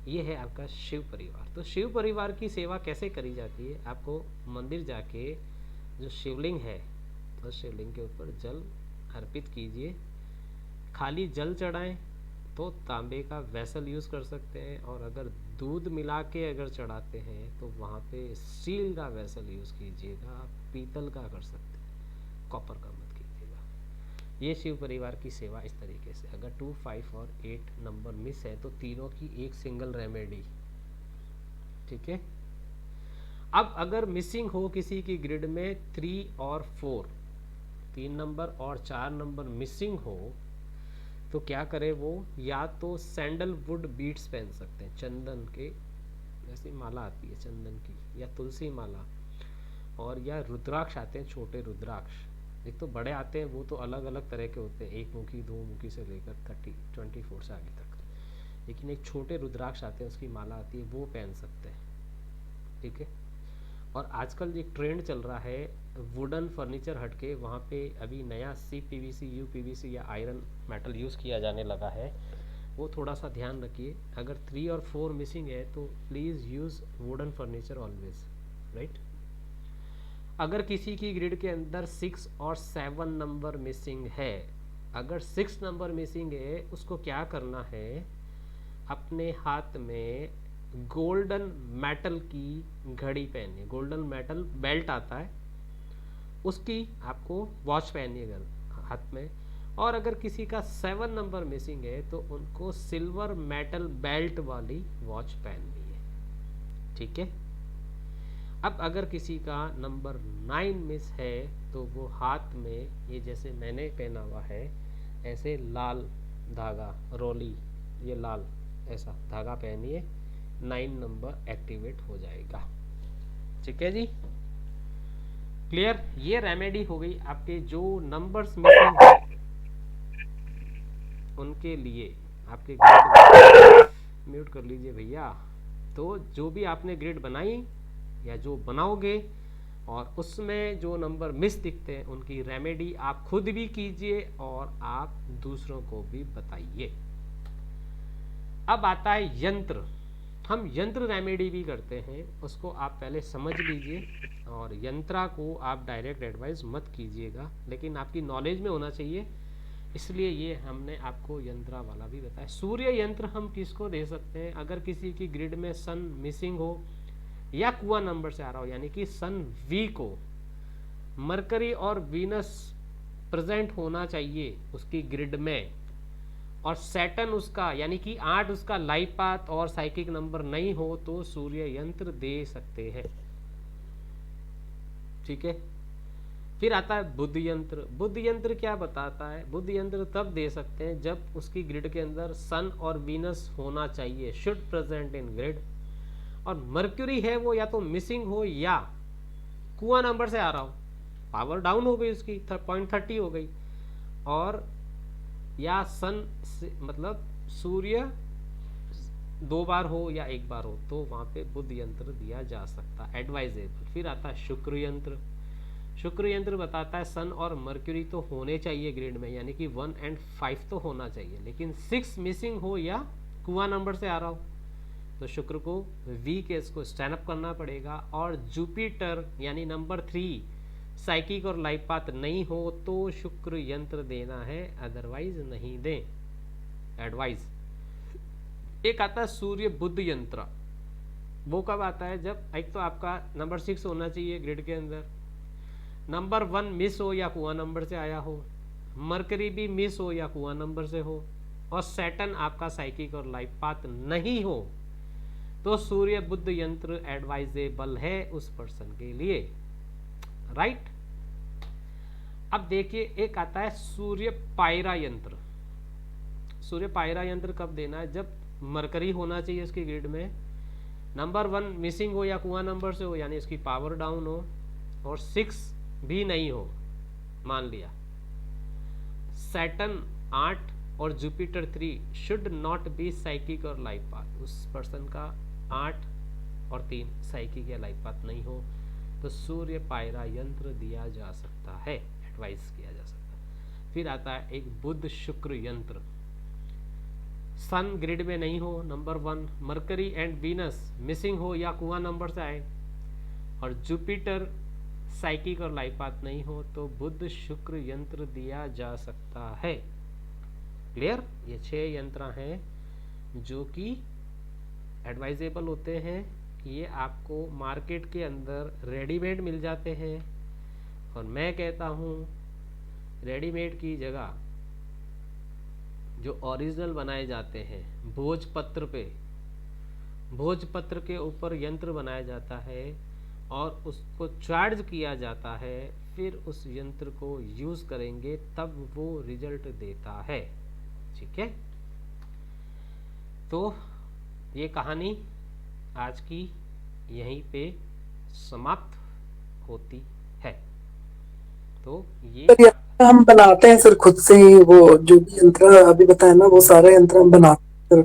ये है आपका शिव परिवार। तो शिव परिवार की सेवा कैसे करी जाती है, आपको मंदिर जाके जो शिवलिंग है उस शिवलिंग के ऊपर जल अर्पित कीजिए, खाली जल चढ़ाएं तो तांबे का वेसल यूज़ कर सकते हैं, और अगर दूध मिला के अगर चढ़ाते हैं तो वहाँ पे स्टील का वेसल यूज़ कीजिएगा, पीतल का कर सकते हैं, कॉपर का मत कीजिएगा। ये शिव परिवार की सेवा इस तरीके से। अगर 2, 5 और 8 नंबर मिस है तो तीनों की एक सिंगल रेमेडी, ठीक है। अब अगर मिसिंग हो किसी की ग्रिड में 3 और 4, 3 नंबर और 4 नंबर मिसिंग हो तो क्या करे वो, या तो सैंडलवुड बीड्स पहन सकते हैं, चंदन के जैसी माला आती है चंदन की, या तुलसी माला, और या रुद्राक्ष आते हैं, छोटे रुद्राक्ष, एक तो बड़े आते हैं वो तो अलग अलग तरह के होते हैं, 1 मुखी 2 मुखी से लेकर 24 से आगे तक, लेकिन एक छोटे रुद्राक्ष आते हैं उसकी माला आती है, वो पहन सकते हैं, ठीक है। और आजकल एक ट्रेंड चल रहा है वुडन फर्नीचर हट के, वहाँ पे अभी नया CPVC, UPVC या आयरन मेटल यूज़ किया जाने लगा है, वो थोड़ा सा ध्यान रखिए। अगर 3 और 4 मिसिंग है तो please use wooden furniture always, right. अगर किसी की ग्रिड के अंदर 6 और 7 नंबर मिसिंग है, अगर 6 नंबर मिसिंग है उसको क्या करना है, अपने हाथ में गोल्डन मेटल की घड़ी पहनिए, गोल्डन मेटल बेल्ट आता है उसकी आपको वॉच पहनिएगा हाथ में, और अगर किसी का 7 नंबर मिसिंग है तो उनको सिल्वर मेटल बेल्ट वाली वॉच पहननी है, ठीक है। अब अगर किसी का नंबर 9 मिस है तो वो हाथ में, ये जैसे मैंने पहना हुआ है, ऐसे लाल धागा रोली, ये लाल ऐसा धागा पहनिए, 9 नंबर एक्टिवेट हो जाएगा। ठीक है जी, क्लियर। ये रेमेडी हो गई आपके जो नंबर्स मिसिंग है उनके लिए। आपके ग्रिड म्यूट कर लीजिए भैया। तो जो भी आपने ग्रिड बनाई या जो बनाओगे और उसमें जो नंबर मिस दिखते हैं उनकी रेमेडी आप खुद भी कीजिए और आप दूसरों को भी बताइए। अब आता है यंत्र। हम यंत्र रेमेडी भी करते हैं, उसको आप पहले समझ लीजिए। और यंत्रा को आप डायरेक्ट एडवाइस मत कीजिएगा, लेकिन आपकी नॉलेज में होना चाहिए, इसलिए ये हमने आपको यंत्रा वाला भी बताया। सूर्य यंत्र हम किसको दे सकते हैं? अगर किसी की ग्रिड में सन मिसिंग हो या कुआं नंबर से आ रहा हो, यानी कि सन वी को मरकरी और वीनस प्रेजेंट होना चाहिए उसकी ग्रिड में, और सैटर्न उसका यानी कि 8 उसका लाइफ पाथ और साइकिक नंबर नहीं हो तो सूर्य यंत्र दे सकते हैं। ठीक है, फिर आता है बुध यंत्र। बुध यंत्र क्या बताता है? बुध यंत्र तब दे सकते हैं जब उसकी ग्रिड के अंदर सन और वीनस होना चाहिए, शुड प्रेजेंट इन ग्रिड, और मर्क्यूरी है वो या तो मिसिंग हो या कुआं नंबर से आ रहा हो, पावर डाउन हो गई उसकी 0.30 हो गई, और या सन मतलब सूर्य 2 बार हो या 1 बार हो, तो वहां पे बुध यंत्र दिया जा सकता, एडवाइजेबल। फिर आता है शुक्र यंत्र। शुक्र यंत्र बताता है सन और मर्क्यूरी तो होने चाहिए ग्रिड में, यानी कि 1 और 5 तो होना चाहिए, लेकिन 6 मिसिंग हो या कुआं नंबर से आ रहा हो तो शुक्र को वी के इसको स्टैंड अप करना पड़ेगा। और जुपिटर यानी नंबर 3 साइकिक और लाइफ पाथ नहीं हो तो शुक्र यंत्र देना है, अदरवाइज नहीं दें, एडवाइस। एक आता है सूर्य बुध यंत्र। वो कब आता है? जब एक तो आपका नंबर 6 होना चाहिए ग्रिड के अंदर, नंबर 1 मिस हो या कुआं नंबर से आया हो, मरकरी भी मिस हो या कुआं नंबर से हो, और सैटर्न आपका साइकिक और लाइफ पाथ नहीं हो, तो सूर्य बुध यंत्र एडवाइजेबल है उस पर्सन के लिए, राइट। अब देखिए एक आता है सूर्य पायरा यंत्र। सूर्य पायरा यंत्र कब देना है? जब मरकरी होना चाहिए उसकी ग्रिड में, नंबर 1 मिसिंग हो या कुआं नंबर से हो, यानी इसकी पावर डाउन हो, और 6 भी नहीं हो, मान लिया, सैटर्न 8 और Jupiter 3 should not be psychic और लाइफ पाथ, उस पर्सन का 8 और 3 साइकिक या लाइफ पाथ नहीं हो तो सूर्य पायरा यंत्र दिया जा सकता है, एडवाइस किया जा सकता है। फिर आता है एक बुध शुक्र यंत्र। सन ग्रिड में नहीं हो, number 1 mercury and Venus missing हो या कुआं नंबर से आए, और जुपिटर साइकिक और लाइफ पाथ नहीं हो तो बुध शुक्र यंत्र दिया जा सकता है। क्लियर? ये 6 यंत्र हैं जो कि एडवाइजेबल होते हैं। ये आपको मार्केट के अंदर रेडीमेड मिल जाते हैं, और मैं कहता हूँ रेडीमेड की जगह जो ओरिजिनल बनाए जाते हैं भोजपत्र पे, भोजपत्र के ऊपर यंत्र बनाया जाता है और उसको चार्ज किया जाता है, फिर उस यंत्र को यूज करेंगे तब वो रिजल्ट देता है। ठीक है, तो ये कहानी आज की यहीं पे समाप्त होती है। तो ये हम बनाते हैं सर खुद से ही, वो जो भी यंत्र अभी बताया ना वो सारे यंत्र हम बनाते हैं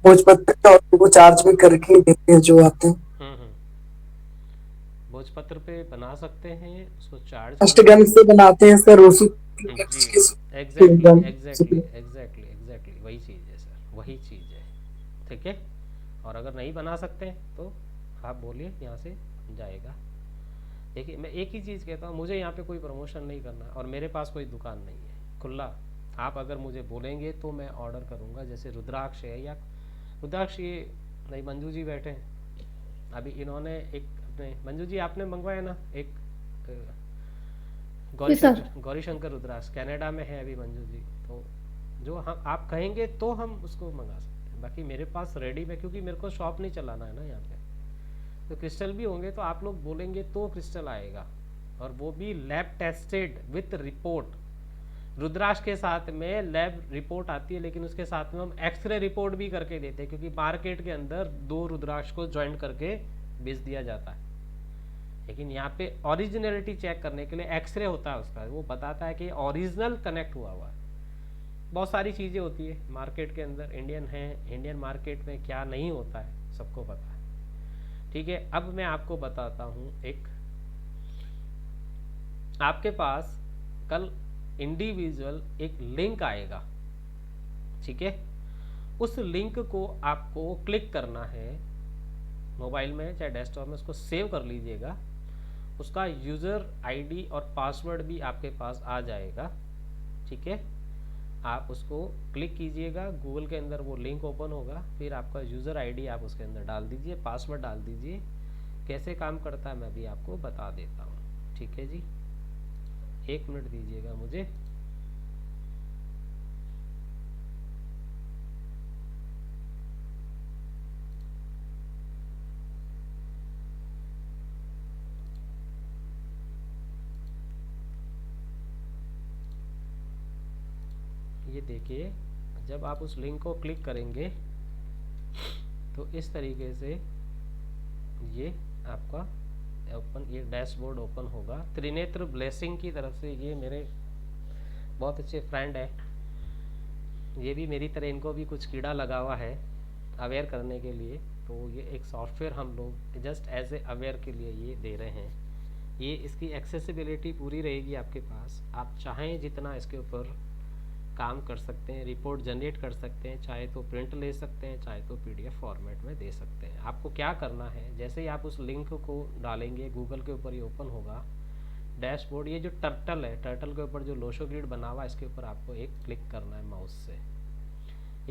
भोजपत्र का, और उनको चार्ज भी करके देते हैं जो आते हैं। भोजपत्र पे बना सकते हैं, उसको चार्ज अष्टगंध से बनाते हैं सर, एग्जैक्टली वही चीज़ है सर, वही चीज़ है। ठीक है, और अगर नहीं बना सकते तो आप बोलिए, यहाँ से जाएगा। देखिए मैं एक ही चीज़ कहता हूँ, मुझे यहाँ पे कोई प्रमोशन नहीं करना और मेरे पास कोई दुकान नहीं है खुला। आप अगर मुझे बोलेंगे तो मैं ऑर्डर करूँगा, जैसे रुद्राक्ष है या रुद्राक्ष, ये नहीं मंजू जी बैठे हैं अभी, इन्होंने एक अपने, मंजू जी आपने मंगवाया ना एक गौरी शंकर रुद्राक्ष, कनाडा में है अभी मंजू जी, तो जो हम आप कहेंगे तो हम उसको मंगा सकते हैं। बाकी मेरे पास रेडी में, क्योंकि मेरे को शॉप नहीं चलाना है ना यहाँ पे, तो क्रिस्टल भी होंगे तो आप लोग बोलेंगे तो क्रिस्टल आएगा, और वो भी लैब टेस्टेड विथ रिपोर्ट। रुद्राक्ष के साथ में लैब रिपोर्ट आती है, लेकिन उसके साथ में हम एक्सरे रिपोर्ट भी करके देते हैं, क्योंकि मार्केट के अंदर 2 रुद्राक्ष को ज्वाइन करके बेच दिया जाता है। लेकिन यहाँ पे ओरिजिनलिटी चेक करने के लिए एक्सरे होता है उसका, वो बताता है कि ओरिजिनल कनेक्ट हुआ है। बहुत सारी चीज़ें होती है मार्केट के अंदर, इंडियन मार्केट में क्या नहीं होता है सबको पता है। ठीक है, अब मैं आपको बताता हूँ एक, आपके पास कल इंडिविजुअल एक लिंक आएगा, ठीक है। उस लिंक को आपको क्लिक करना है मोबाइल में चाहे डेस्कटॉप में, उसको सेव कर लीजिएगा। उसका यूज़र आईडी और पासवर्ड भी आपके पास आ जाएगा, ठीक है। आप उसको क्लिक कीजिएगा, गूगल के अंदर वो लिंक ओपन होगा, फिर आपका यूज़र आईडी आप उसके अंदर डाल दीजिए, पासवर्ड डाल दीजिए। कैसे काम करता है मैं भी आपको बता देता हूँ, ठीक है जी। 1 मिनट दीजिएगा मुझे। ये देखिए, जब आप उस लिंक को क्लिक करेंगे तो इस तरीके से ये आपका ओपन, ये डैशबोर्ड ओपन होगा। त्रिनेत्र ब्लेसिंग की तरफ से, ये मेरे बहुत अच्छे फ्रेंड है, ये भी मेरी तरह इनको भी कुछ कीड़ा लगा हुआ है अवेयर करने के लिए, तो ये एक सॉफ्टवेयर हम लोग जस्ट एज ए अवेयर के लिए ये दे रहे हैं। ये इसकी एक्सेसिबिलिटी पूरी रहेगी आपके पास, आप चाहें जितना इसके ऊपर काम कर सकते हैं, रिपोर्ट जनरेट कर सकते हैं, चाहे तो प्रिंट ले सकते हैं, चाहे तो पीडीएफ फॉर्मेट में दे सकते हैं। आपको क्या करना है, जैसे ही आप उस लिंक को डालेंगे गूगल के ऊपर ये ओपन होगा डैशबोर्ड। ये जो टर्टल है, टर्टल के ऊपर जो लोशो ग्रिड बना हुआ है, इसके ऊपर आपको एक क्लिक करना है माउस से।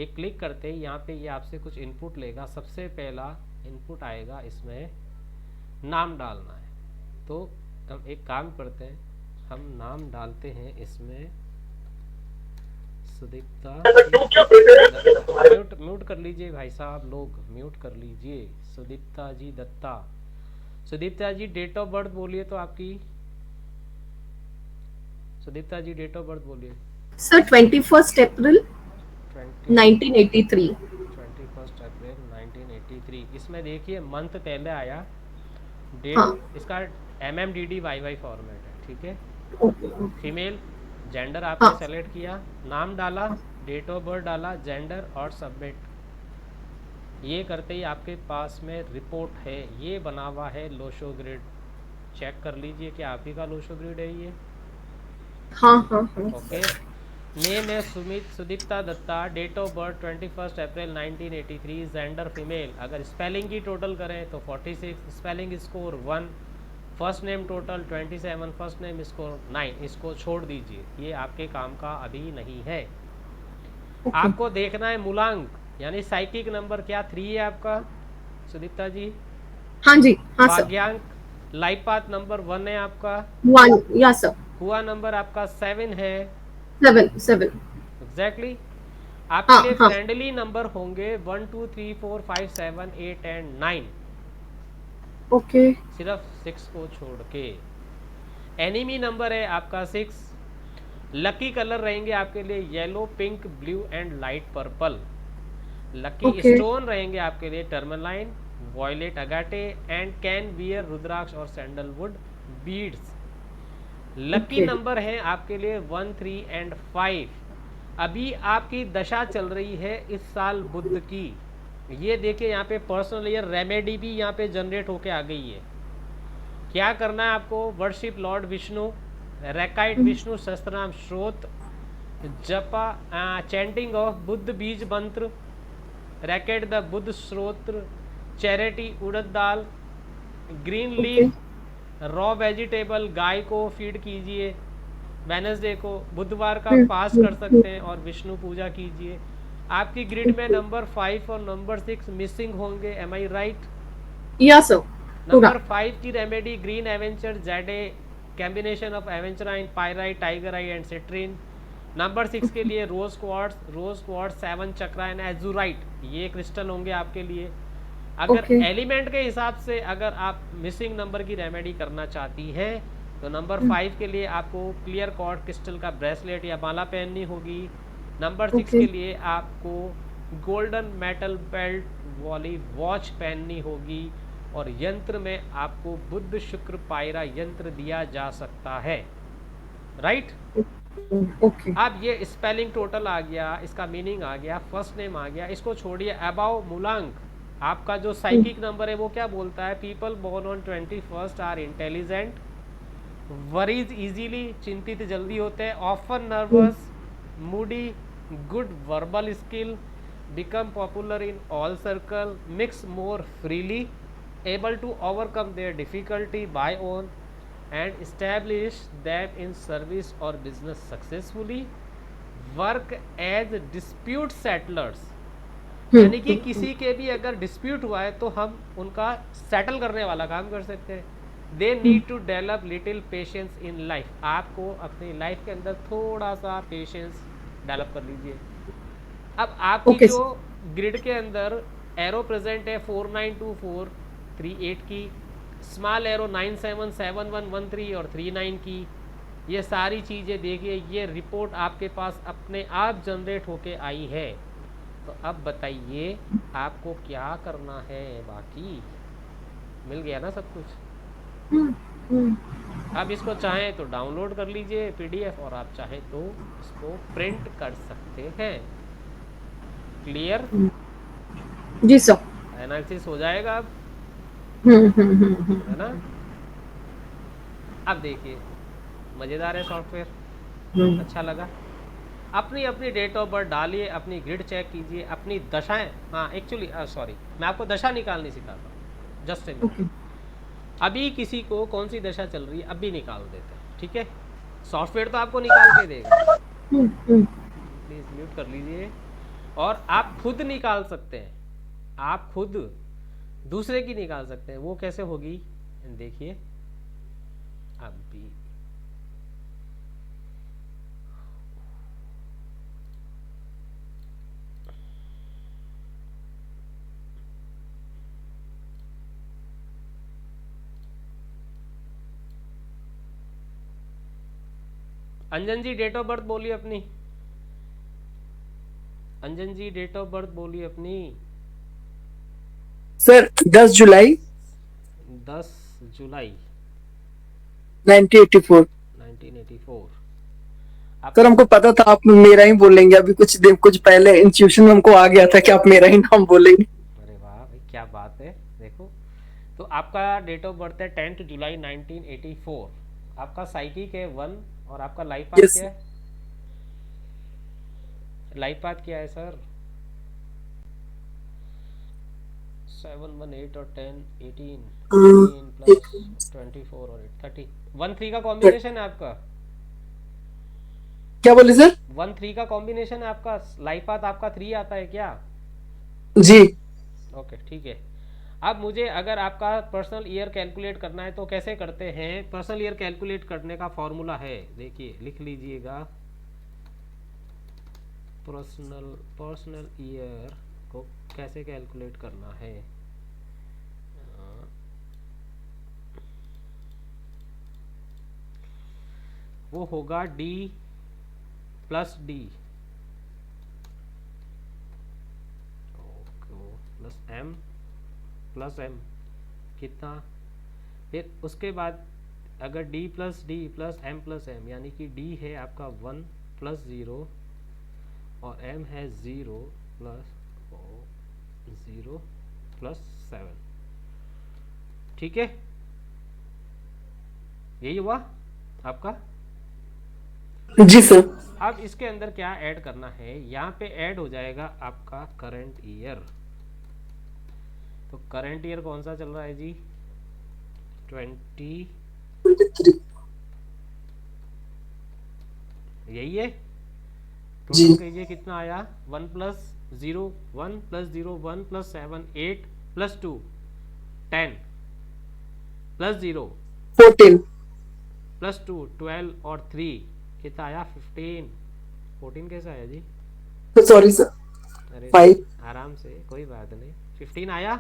एक क्लिक करते ही यहाँ पे ये आपसे कुछ इनपुट लेगा। सबसे पहला इनपुट आएगा, इसमें नाम डालना है। तो हम एक काम करते हैं, हम नाम डालते हैं इसमें सुदीप्ता। म्यूट कर लीजिए भाई साहब, लोग म्यूट कर लीजिए। सुदीप्ता जी दत्ता। सुदीप्ता जी डेट ऑफ बर्थ बोलिए तो आपकी। सुदीप्ता जी डेट ऑफ बर्थ बोलिए। Sir 21 April 1983। 21 अप्रैल 1983। इसमें देखिए मंथ पहले आया, डेट हाँ। इसका MMDDYY फॉर्मेट है, ठीक है। ओके। फीमेल, जेंडर आपने हाँ। सेलेक्ट किया, नाम डाला, डेट ऑफ बर्थ डाला, जेंडर और सबमिट। ये करते ही आपके पास में रिपोर्ट है, ये बना हुआ है लोशो ग्रिड। चेक कर लीजिए कि आप ही का लोशो ग्रिड है ये। हाँ हाँ हाँ। ओके, नेम है Sudipta Datta, date of birth 21 April 1983, gender female. अगर स्पेलिंग की टोटल करें तो 46, spelling score 1, first name total 27, first name score 9। इसको छोड़ दीजिए, ये आपके काम का अभी नहीं है। आपको देखना है मूलांक, यानी साइकिक नंबर क्या 3 है आपका सुदीप्ता जी। हाँ जी, हाँ सर। भाग्यांक लाइफ पाथ नंबर 1 है आपका। 1, या सर। हुआ नंबर आपका 7 है। 7 एग्जैक्टली। आपके लिए हाँ। फ्रेंडली नंबर होंगे 1 2 3 4 5 7 8 एंड 9, ओके। सिर्फ 6 को छोड़ के। एनिमी नंबर है आपका 6। लकी कलर रहेंगे आपके लिए yellow, pink, blue and light purple. Lucky Okay. Stone रहेंगे आपके लिए tourmaline, violet agate and can wear rudraksha और sandalwood beads. Lucky Okay. Number है आपके लिए 1 3 एंड 5। अभी आपकी दशा चल रही है इस साल बुध की। ये देखिए यहाँ पे पर्सनल ईयर रेमेडी भी यहाँ पे जनरेट होके आ गई है। क्या करना है आपको, worship Lord Vishnu, recite Vishnu Sahasranama स्रोत, japa chanting of Budh beej mantra, recite the Budh Stotra, charity urad dal, green leaf, raw vegetable गाय को फीड कीजिए। वेनसडे को, बुधवार का फास्ट कर सकते हैं और विष्णु पूजा कीजिए। आपकी ग्रिड में नंबर 5 और नंबर 6 मिसिंग होंगे, am I right? Yes sir. Number 5 की remedy green aventurine jade, combination of aventurine, pyrite, tiger eye and citrine. Number 6 के लिए रोज क्वार्ट्स 7 चक्रा एंड एजुराइट, ये क्रिस्टल होंगे आपके लिए। अगर Okay. एलिमेंट के हिसाब से अगर आप मिसिंग नंबर की रेमेडी करना चाहती हैं तो नंबर 5 के लिए आपको क्लियर कॉर्ड क्रिस्टल का ब्रेसलेट या माला पहननी होगी। Number 6 Okay. के लिए आपको गोल्डन मेटल बेल्ट वाली वॉच पहननी होगी। और यंत्र में आपको बुध शुक्र पायरा यंत्र दिया जा सकता है, राइट। Okay. अब ये स्पेलिंग टोटल आ गया, इसका मीनिंग आ गया, फर्स्ट नेम आ गया, इसको छोड़िए। अबाउ मूलांक आपका जो साइकिक नंबर है वो क्या बोलता है? People born on 21st are intelligent, worries easily, चिंतित जल्दी होते हैं, often nervous, moody, good verbal skill, become popular in all circle, mix more freely, able to overcome their difficulty by own and establish them in service or business successfully, work as dispute settlers, यानी कि किसी के भी अगर dispute हुआ है तो हम उनका सेटल करने वाला काम कर सकते हैं। They need to develop little patience in life, आपको अपनी लाइफ के अंदर थोड़ा सा पेशेंस डेवलप कर लीजिए। अब आपकी Okay. जो ग्रिड के अंदर एरो प्रेजेंट है 492438 की, स्मॉल एरो 977113 और 39 की, ये सारी चीज़ें देखिए, ये रिपोर्ट आपके पास अपने आप जनरेट होके आई है। तो अब बताइए आपको क्या करना है, बाकी मिल गया ना सब कुछ। आप इसको चाहें तो डाउनलोड कर लीजिए PDF और आप चाहें तो इसको प्रिंट कर सकते हैं। क्लियर? जी सर। एनालिसिस हो जाएगा अब, है ना। अब देखिए मज़ेदार है सॉफ्टवेयर, अच्छा लगा। अपनी अपनी डेट ऑफ बर्थ डालिए, अपनी ग्रिड चेक कीजिए, अपनी दशाएं, हाँ एक्चुअली सॉरी मैं आपको दशा निकालनी सिखाता हूँ, जस्ट ए मिनट। अभी किसी को कौन सी दशा चल रही है अभी निकाल देते हैं, ठीक है। सॉफ्टवेयर तो आपको निकाल के देगा, प्लीज म्यूट कर लीजिए। और आप खुद निकाल सकते हैं, आप खुद दूसरे की निकाल सकते हैं। वो कैसे होगी देखिए अभी। अंजन जी डेट ऑफ बर्थ बोलिए अपनी, अंजन जी डेट ऑफ बर्थ बोलिए अपनी। सर 10 जुलाई 10 जुलाई 1984। 1984। सर हमको पता था आप मेरा ही बोलेंगे, अभी कुछ पहले इंट्यूशन में हमको आ गया था कि आप मेरा ही नाम बोलेंगे। अरे वाह भाई क्या बात है। देखो तो आपका डेट ऑफ बर्थ है 10 जुलाई 1984, आपका साइकिक है 1 और आपका लाइफ पाथ क्या है? लाइफ पाथ क्या है सर? 7 1 8 और 10 18 प्लस 24 और 8 30 1 3 का कॉम्बिनेशन है आपका। क्या बोले सर? 1 3 का कॉम्बिनेशन है आपका। लाइफ पाथ आपका 3 आता है क्या? जी ओके ठीक है। अब मुझे अगर आपका पर्सनल ईयर कैलकुलेट करना है तो कैसे करते हैं? पर्सनल ईयर कैलकुलेट करने का फॉर्मूला है, देखिए लिख लीजिएगा। पर्सनल ईयर को कैसे कैलकुलेट करना है? वो होगा D plus D plus M plus M कितना, फिर उसके बाद अगर D plus D plus M plus M, यानी कि D है आपका 1 प्लस 0 और M है 0 प्लस 0 प्लस 7, ठीक है। यही हुआ आपका। जी सर। अब इसके अंदर क्या ऐड करना है? यहाँ पे ऐड हो जाएगा आपका करंट ईयर। तो करंट ईयर कौन सा चल रहा है जी? 20, यही है। टोटल कीजिए कितना आया? 1 plus 0 1 plus 0 1 plus 7 8 plus 2 10 plus 0 14 plus 2 12 और 3 कितना आया? 15। 14 कैसा आया जी? सॉरी सर अरे 5। आराम से, कोई बात नहीं। 15 आया।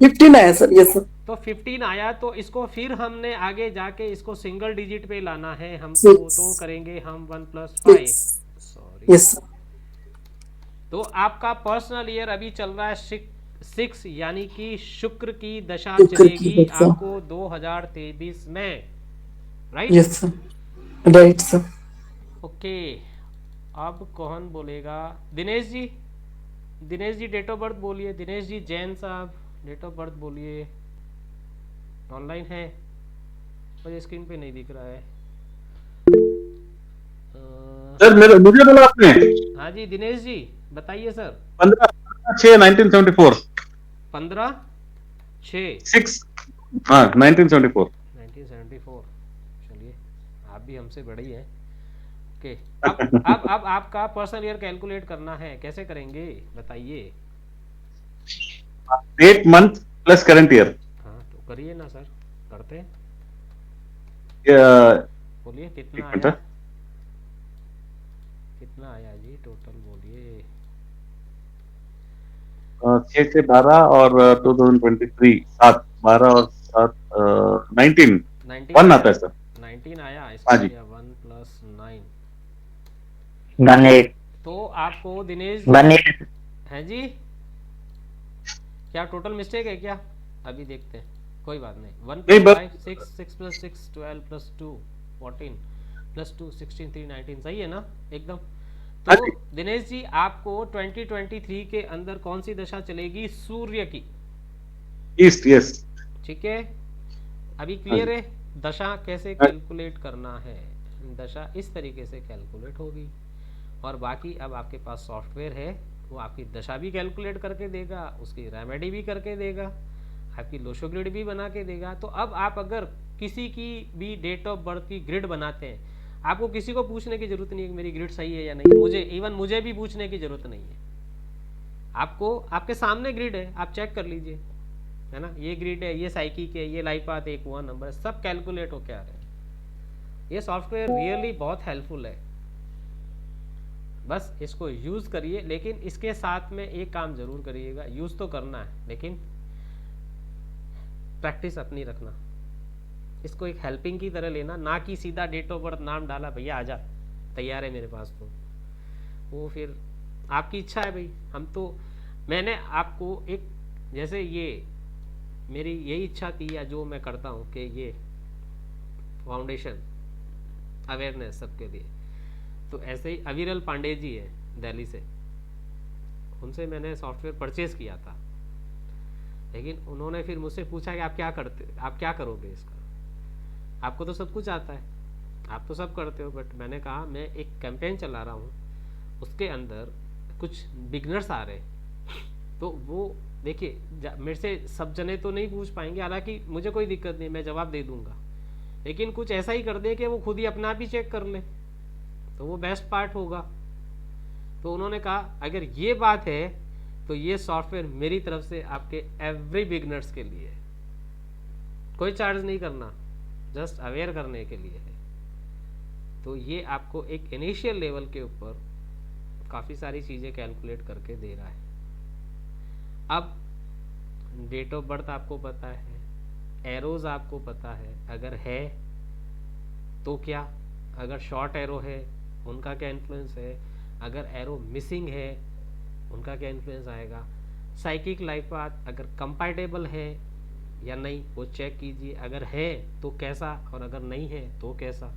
15 आया सर, यस सर। तो 15 आया, तो इसको फिर हमने आगे जाके इसको सिंगल डिजिट पे लाना है हमको, 6, तो करेंगे हम 1 + 5, 6, सॉरी। Yes sir. तो आपका पर्सनल ईयर अभी चल रहा है 6, यानी कि शुक्र की दशा शुक्र की चलेगी दशा। आपको 2023 में, right? Yes sir, right sir. Okay, अब कौन बोलेगा? Dinesh ji, Dinesh ji date of birth बोलिए। दिनेश जी जैन साहब डेट ऑफ बर्थ बोलिए। ऑनलाइन है, मुझे स्क्रीन पे नहीं दिख रहा है। सर मुझे बोला आपने? हाँ जी दिनेश जी बताइए सर। 15/6/1974। 15/6 6, हाँ 1974। 1974। चलिए, आप भी हमसे बड़े ही हैं। ओके, अब आपका पर्सनल ईयर कैलकुलेट करना है, कैसे करेंगे बताइए? Date month plus current year. हाँ तो करिए ना सर, करते हैं। एक बोलिए कितना मिनट। आया, कितना आया जी टोटल बोलिए। 6 से 12 और 2023 7, 12 और 7 19 19 1 आया, आता है सर। 19 आया, हाँ इसको जी। किया 1 + 9। 18, तो आपको दिनेश जी 18। है जी, क्या टोटल मिस्टेक है क्या? अभी देखते हैं, कोई बात नहीं। 1 नहीं, + 5 6, 6 + 6 12 + 2 14 + 2 16 3 19, सही है ना एकदम? हाँ तो जी। दिनेश जी आपको 2023 के अंदर कौन सी दशा चलेगी? सूर्य की, ईस्ट, यस। ठीक है? अभी हाँ क्लियर जी। है दशा कैसे हाँ। कैलकुलेट करना है? दशा इस तरीके से कैलकुलेट होगी, और बाकी अब आपके पास सॉफ्टवेयर है, वो आपकी दशा भी कैलकुलेट करके देगा, उसकी रेमेडी भी करके देगा, आपकी लोशो ग्रिड भी बना के देगा। तो अब आप अगर किसी की भी डेट ऑफ बर्थ की ग्रिड बनाते हैं, आपको किसी को पूछने की जरूरत नहीं है कि मेरी ग्रिड सही है या नहीं। मुझे भी पूछने की जरूरत नहीं है। आपको आपके सामने ग्रिड है, आप चेक कर लीजिए, है ना? ये ग्रिड है, ये साइकिक है, ये लाइफ पाथ, एक हुआ नंबर, सब कैलकुलेट होके आ रहे हैं। ये सॉफ्टवेयर रियली बहुत हेल्पफुल है, बस इसको यूज़ करिए। लेकिन इसके साथ में एक काम जरूर करिएगा, यूज़ तो करना है लेकिन प्रैक्टिस अपनी रखना। इसको एक हेल्पिंग की तरह लेना, ना कि सीधा डेट ऑफ बर्थ नाम डाला, भैया आजा तैयार है मेरे पास, तो वो फिर आपकी इच्छा है भाई। हम तो, मैंने आपको एक, जैसे ये मेरी यही इच्छा थी, या जो मैं करता हूँ कि ये फाउंडेशन अवेयरनेस सबके लिए, तो ऐसे ही अविरल पांडे जी है दिल्ली से, उनसे मैंने सॉफ्टवेयर परचेज किया था, लेकिन उन्होंने फिर मुझसे पूछा कि आप क्या करोगे इसका? आपको तो सब कुछ आता है, आप तो सब करते हो, बट मैंने कहा मैं एक कैंपेन चला रहा हूँ, उसके अंदर कुछ बिगनर्स आ रहे, तो वो देखिए मेरे से सब जने तो नहीं पूछ पाएंगे, हालांकि मुझे कोई दिक्कत नहीं, मैं जवाब दे दूंगा, लेकिन कुछ ऐसा ही कर दे कि वो खुद ही अपना आप ही चेक कर ले, तो वो बेस्ट पार्ट होगा। तो उन्होंने कहा अगर ये बात है तो ये सॉफ्टवेयर मेरी तरफ से आपके एवरी बिगनर्स के लिए, कोई चार्ज नहीं करना, जस्ट अवेयर करने के लिए है। तो ये आपको एक इनिशियल लेवल के ऊपर काफ़ी सारी चीज़ें कैलकुलेट करके दे रहा है। अब डेट ऑफ बर्थ आपको पता है, एरोज आपको पता है, अगर है तो क्या, अगर शॉर्ट एरो है उनका क्या इन्फ्लुएंस है, अगर एरो मिसिंग है उनका क्या इन्फ्लुएंस आएगा, साइकिक लाइफ पाथ अगर कंपैटिबल है या नहीं वो चेक कीजिए, अगर है तो कैसा, और अगर नहीं है तो कैसा।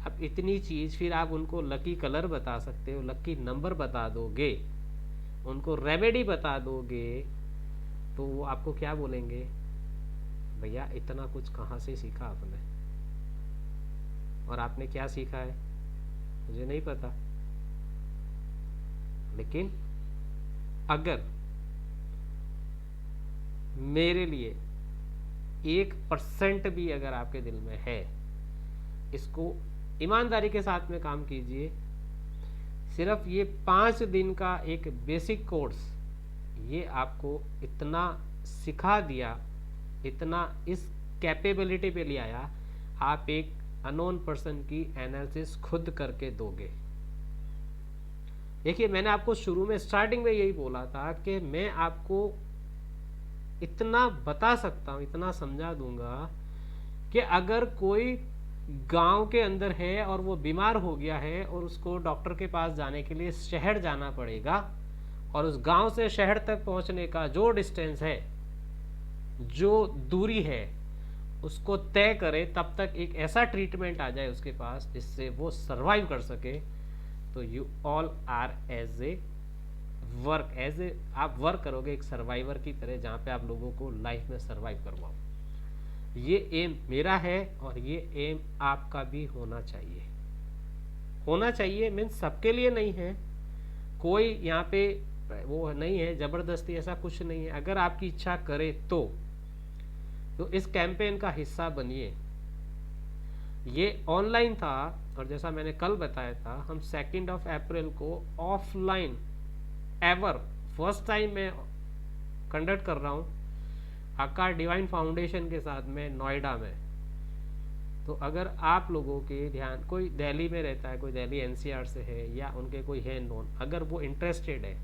अब इतनी चीज़, फिर आप उनको लकी कलर बता सकते हो, लकी नंबर बता दोगे, उनको रेमेडी बता दोगे, तो वो आपको क्या बोलेंगे, भैया इतना कुछ कहाँ से सीखा आपने, और आपने क्या सीखा है मुझे नहीं पता, लेकिन अगर मेरे लिए 1% भी अगर आपके दिल में है, इसको ईमानदारी के साथ में काम कीजिए। सिर्फ ये 5 दिन का एक बेसिक कोर्स, ये आपको इतना सिखा दिया, इतना इस कैपेबिलिटी पे ले आया, आप एक अननोन पर्सन की एनालिसिस खुद करके दोगे। देखिए मैंने आपको शुरू में स्टार्टिंग में यही बोला था कि मैं आपको इतना बता सकता हूँ, इतना समझा दूंगा कि अगर कोई गांव के अंदर है और वो बीमार हो गया है और उसको डॉक्टर के पास जाने के लिए शहर जाना पड़ेगा, और उस गांव से शहर तक पहुंचने का जो डिस्टेंस है, जो दूरी है, उसको तय करे, तब तक एक ऐसा ट्रीटमेंट आ जाए उसके पास जिससे वो सरवाइव कर सके, तो you all are as a work, as a आप वर्क करोगे एक सर्वाइवर की तरह, जहाँ पे आप लोगों को लाइफ में सरवाइव करवाओ। ये एम मेरा है और ये एम आपका भी होना चाहिए। होना चाहिए मीन्स सबके लिए नहीं है, कोई यहाँ पे वो नहीं है जबरदस्ती, ऐसा कुछ नहीं है। अगर आपकी इच्छा करे तो इस कैंपेन का हिस्सा बनिए। ये ऑनलाइन था और जैसा मैंने कल बताया था, हम 2 अप्रैल को ऑफलाइन एवर फर्स्ट टाइम मैं कंडक्ट कर रहा हूँ आकार डिवाइन फाउंडेशन के साथ में नोएडा में। तो अगर आप लोगों के ध्यान, कोई दिल्ली में रहता है, कोई दिल्ली एनसीआर से है या उनके कोई है नोन, अगर वो इंटरेस्टेड है,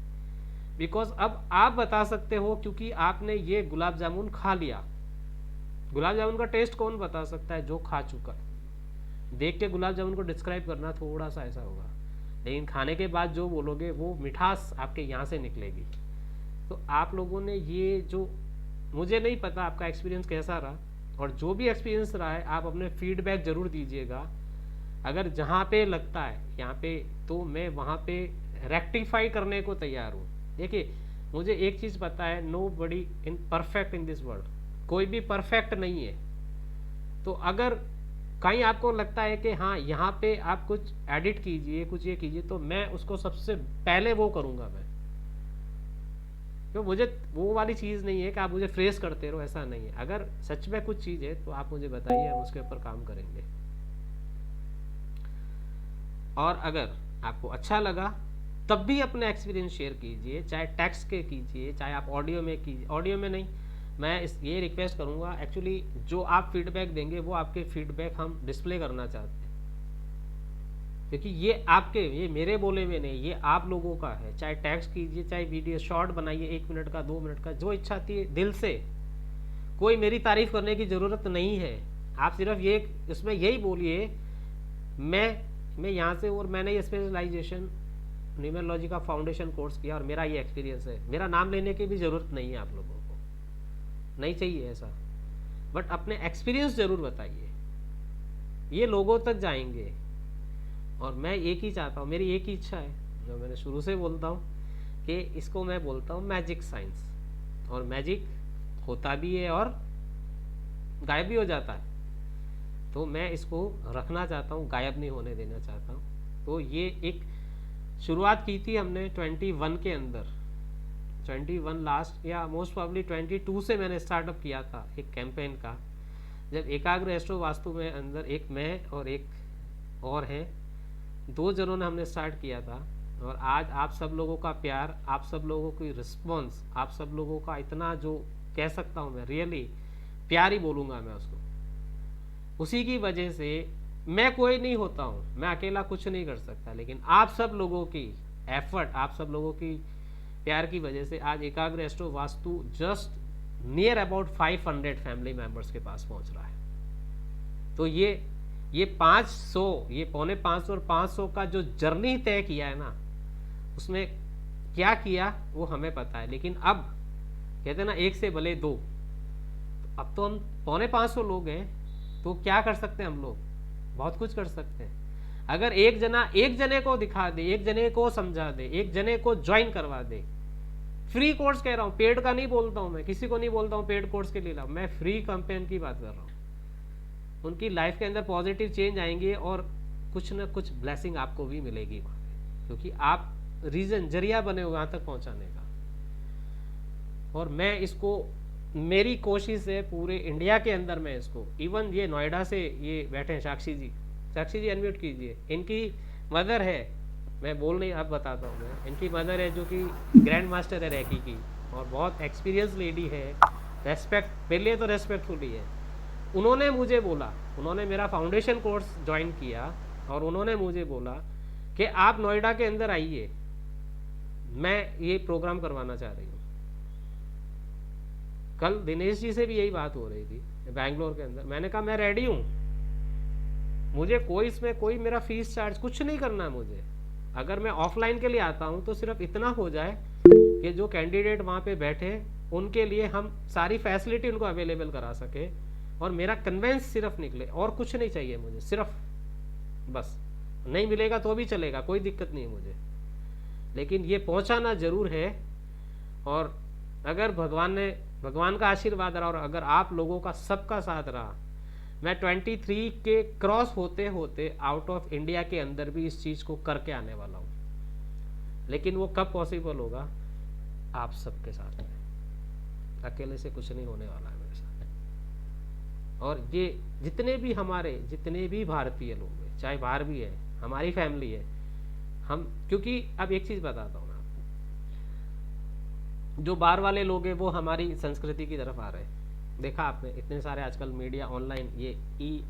बिकॉज अब आप बता सकते हो क्योंकि आपने ये गुलाब जामुन खा लिया। गुलाब जामुन का टेस्ट कौन बता सकता है? जो खा चुका है। देख के गुलाब जामुन को डिस्क्राइब करना थोड़ा सा ऐसा होगा, लेकिन खाने के बाद जो बोलोगे वो मिठास आपके यहाँ से निकलेगी। तो आप लोगों ने ये जो, मुझे नहीं पता आपका एक्सपीरियंस कैसा रहा, और जो भी एक्सपीरियंस रहा है आप अपने फीडबैक ज़रूर दीजिएगा। अगर जहाँ पे लगता है यहाँ पे, तो मैं वहाँ पे रेक्टिफाई करने को तैयार हूँ। देखिए मुझे एक चीज़ पता है, nobody in perfect in this world, कोई भी परफेक्ट नहीं है। तो अगर कहीं आपको लगता है कि हाँ यहाँ पे आप कुछ एडिट कीजिए, कुछ ये कीजिए, तो मैं उसको सबसे पहले वो करूँगा मैं, क्यों मुझे वो वाली चीज़ नहीं है कि आप मुझे फ्रेज करते रहो, ऐसा नहीं है। अगर सच में कुछ चीज़ है तो आप मुझे बताइए, हम उसके ऊपर काम करेंगे। और अगर आपको अच्छा लगा तब भी अपना एक्सपीरियंस शेयर कीजिए, चाहे टेक्स्ट के कीजिए, चाहे आप ऑडियो में कीजिए। ऑडियो में नहीं, मैं ये रिक्वेस्ट करूँगा, एक्चुअली जो आप फीडबैक देंगे वो आपके फीडबैक हम डिस्प्ले करना चाहते हैं, क्योंकि ये आपके, ये मेरे बोले हुए नहीं, ये आप लोगों का है। चाहे टेक्स्ट कीजिए, चाहे वीडियो शॉर्ट बनाइए, 1 मिनट का, 2 मिनट का, जो इच्छा आती है दिल से। कोई मेरी तारीफ करने की ज़रूरत नहीं है, आप सिर्फ ये इसमें यही बोलिए मैं यहाँ से, और मैंने ये स्पेशलाइजेशन न्यूमरोलॉजी का फाउंडेशन कोर्स किया और मेरा ये एक्सपीरियंस है। मेरा नाम लेने की भी ज़रूरत नहीं है, आप लोगों को नहीं चाहिए ऐसा, बट अपने एक्सपीरियंस ज़रूर बताइए, ये लोगों तक जाएंगे। और मैं एक ही चाहता हूँ, मेरी एक ही इच्छा है, जो मैंने शुरू से बोलता हूँ कि इसको मैं बोलता हूँ मैजिक साइंस, और मैजिक होता भी है और गायब भी हो जाता है। तो मैं इसको रखना चाहता हूँ, गायब नहीं होने देना चाहता हूँ। तो ये एक शुरुआत की थी हमने 21 के अंदर, 21 लास्ट या मोस्ट प्रॉब्ली 22 से मैंने स्टार्टअप किया था एक कैंपेन का, जब एकाग्र एस्ट्रो वास्तु में अंदर एक मैं और एक और हैं, 2 जनों ने हमने स्टार्ट किया था। और आज आप सब लोगों का प्यार, आप सब लोगों की रिस्पॉन्स, आप सब लोगों का इतना, जो कह सकता हूँ मैं, रियली प्यार ही बोलूँगा मैं उसको, उसी की वजह से मैं कोई नहीं होता हूँ, मैं अकेला कुछ नहीं कर सकता, लेकिन आप सब लोगों की एफर्ट, आप सब लोगों की प्यार की वजह से आज एकाग्र astro vastu just near about 500 family members के पास पहुँच रहा है। तो ये 500, ये पौने 500 और 500 का जो जर्नी तय किया है ना, उसमें क्या किया वो हमें पता है। लेकिन अब कहते हैं ना, 1 से भले 2, तो अब तो हम पौने 500 लोग हैं, तो क्या कर सकते हैं हम लोग? बहुत कुछ कर सकते हैं। अगर एक जने को दिखा दे, एक जने को समझा दे, एक जने को ज्वाइन करवा दे, फ्री कोर्स कह रहा हूँ, पेड का नहीं बोलता हूँ मैं, किसी को नहीं बोलता हूँ पेड कोर्स के लिए लाओ, मैं फ्री कैंपेन की बात कर रहा हूँ। उनकी लाइफ के अंदर पॉजिटिव चेंज आएंगे और कुछ ना कुछ ब्लेसिंग आपको भी मिलेगी वहाँ पे, क्योंकि आप रीजन, जरिया बने हो वहाँ तक पहुँचाने का। और मैं इसको, मेरी कोशिश है पूरे इंडिया के अंदर मैं इसको, इवन ये नोएडा से ये बैठे हैं साक्षी जी अनम्यूट कीजिए, इनकी मदर है, मैं बोल नहीं, अब बताता हूँ मैं, इनकी मदर है जो कि ग्रैंड मास्टर है रैकी की, और बहुत एक्सपीरियंस लेडी है, रेस्पेक्ट, मेरे लिए तो रेस्पेक्टफुल है। उन्होंने मुझे बोला, उन्होंने मेरा फाउंडेशन कोर्स ज्वाइन किया और उन्होंने मुझे बोला कि आप नोएडा के अंदर आइए, मैं ये प्रोग्राम करवाना चाह रही हूँ। कल दिनेश जी से भी यही बात हो रही थी बैंगलोर के अंदर। मैंने कहा मैं रेडी हूँ, मुझे कोई इसमें कोई मेरा फीस चार्ज कुछ नहीं करना है मुझे। अगर मैं ऑफलाइन के लिए आता हूँ तो सिर्फ इतना हो जाए कि जो कैंडिडेट वहाँ पे बैठे उनके लिए हम सारी फैसिलिटी उनको अवेलेबल करा सके और मेरा कन्वेंस सिर्फ निकले, और कुछ नहीं चाहिए मुझे, सिर्फ बस। नहीं मिलेगा तो भी चलेगा, कोई दिक्कत नहीं है मुझे, लेकिन ये पहुँचाना जरूर है। और अगर भगवान का आशीर्वाद रहा और अगर आप लोगों का सबका साथ रहा, मैं 23 के क्रॉस होते होते आउट ऑफ इंडिया के अंदर भी इस चीज़ को करके आने वाला हूँ। लेकिन वो कब पॉसिबल होगा? आप सबके साथ में, अकेले से कुछ नहीं होने वाला है मेरे साथ। और ये जितने भी भारतीय लोग हैं, चाहे बाहर भी है, हमारी फैमिली है, हम, क्योंकि अब एक चीज़ बताता हूँ मैं आपको, जो बाहर वाले लोग हैं वो हमारी संस्कृति की तरफ आ रहे हैं। देखा आपने इतने सारे आजकल मीडिया ऑनलाइन, ये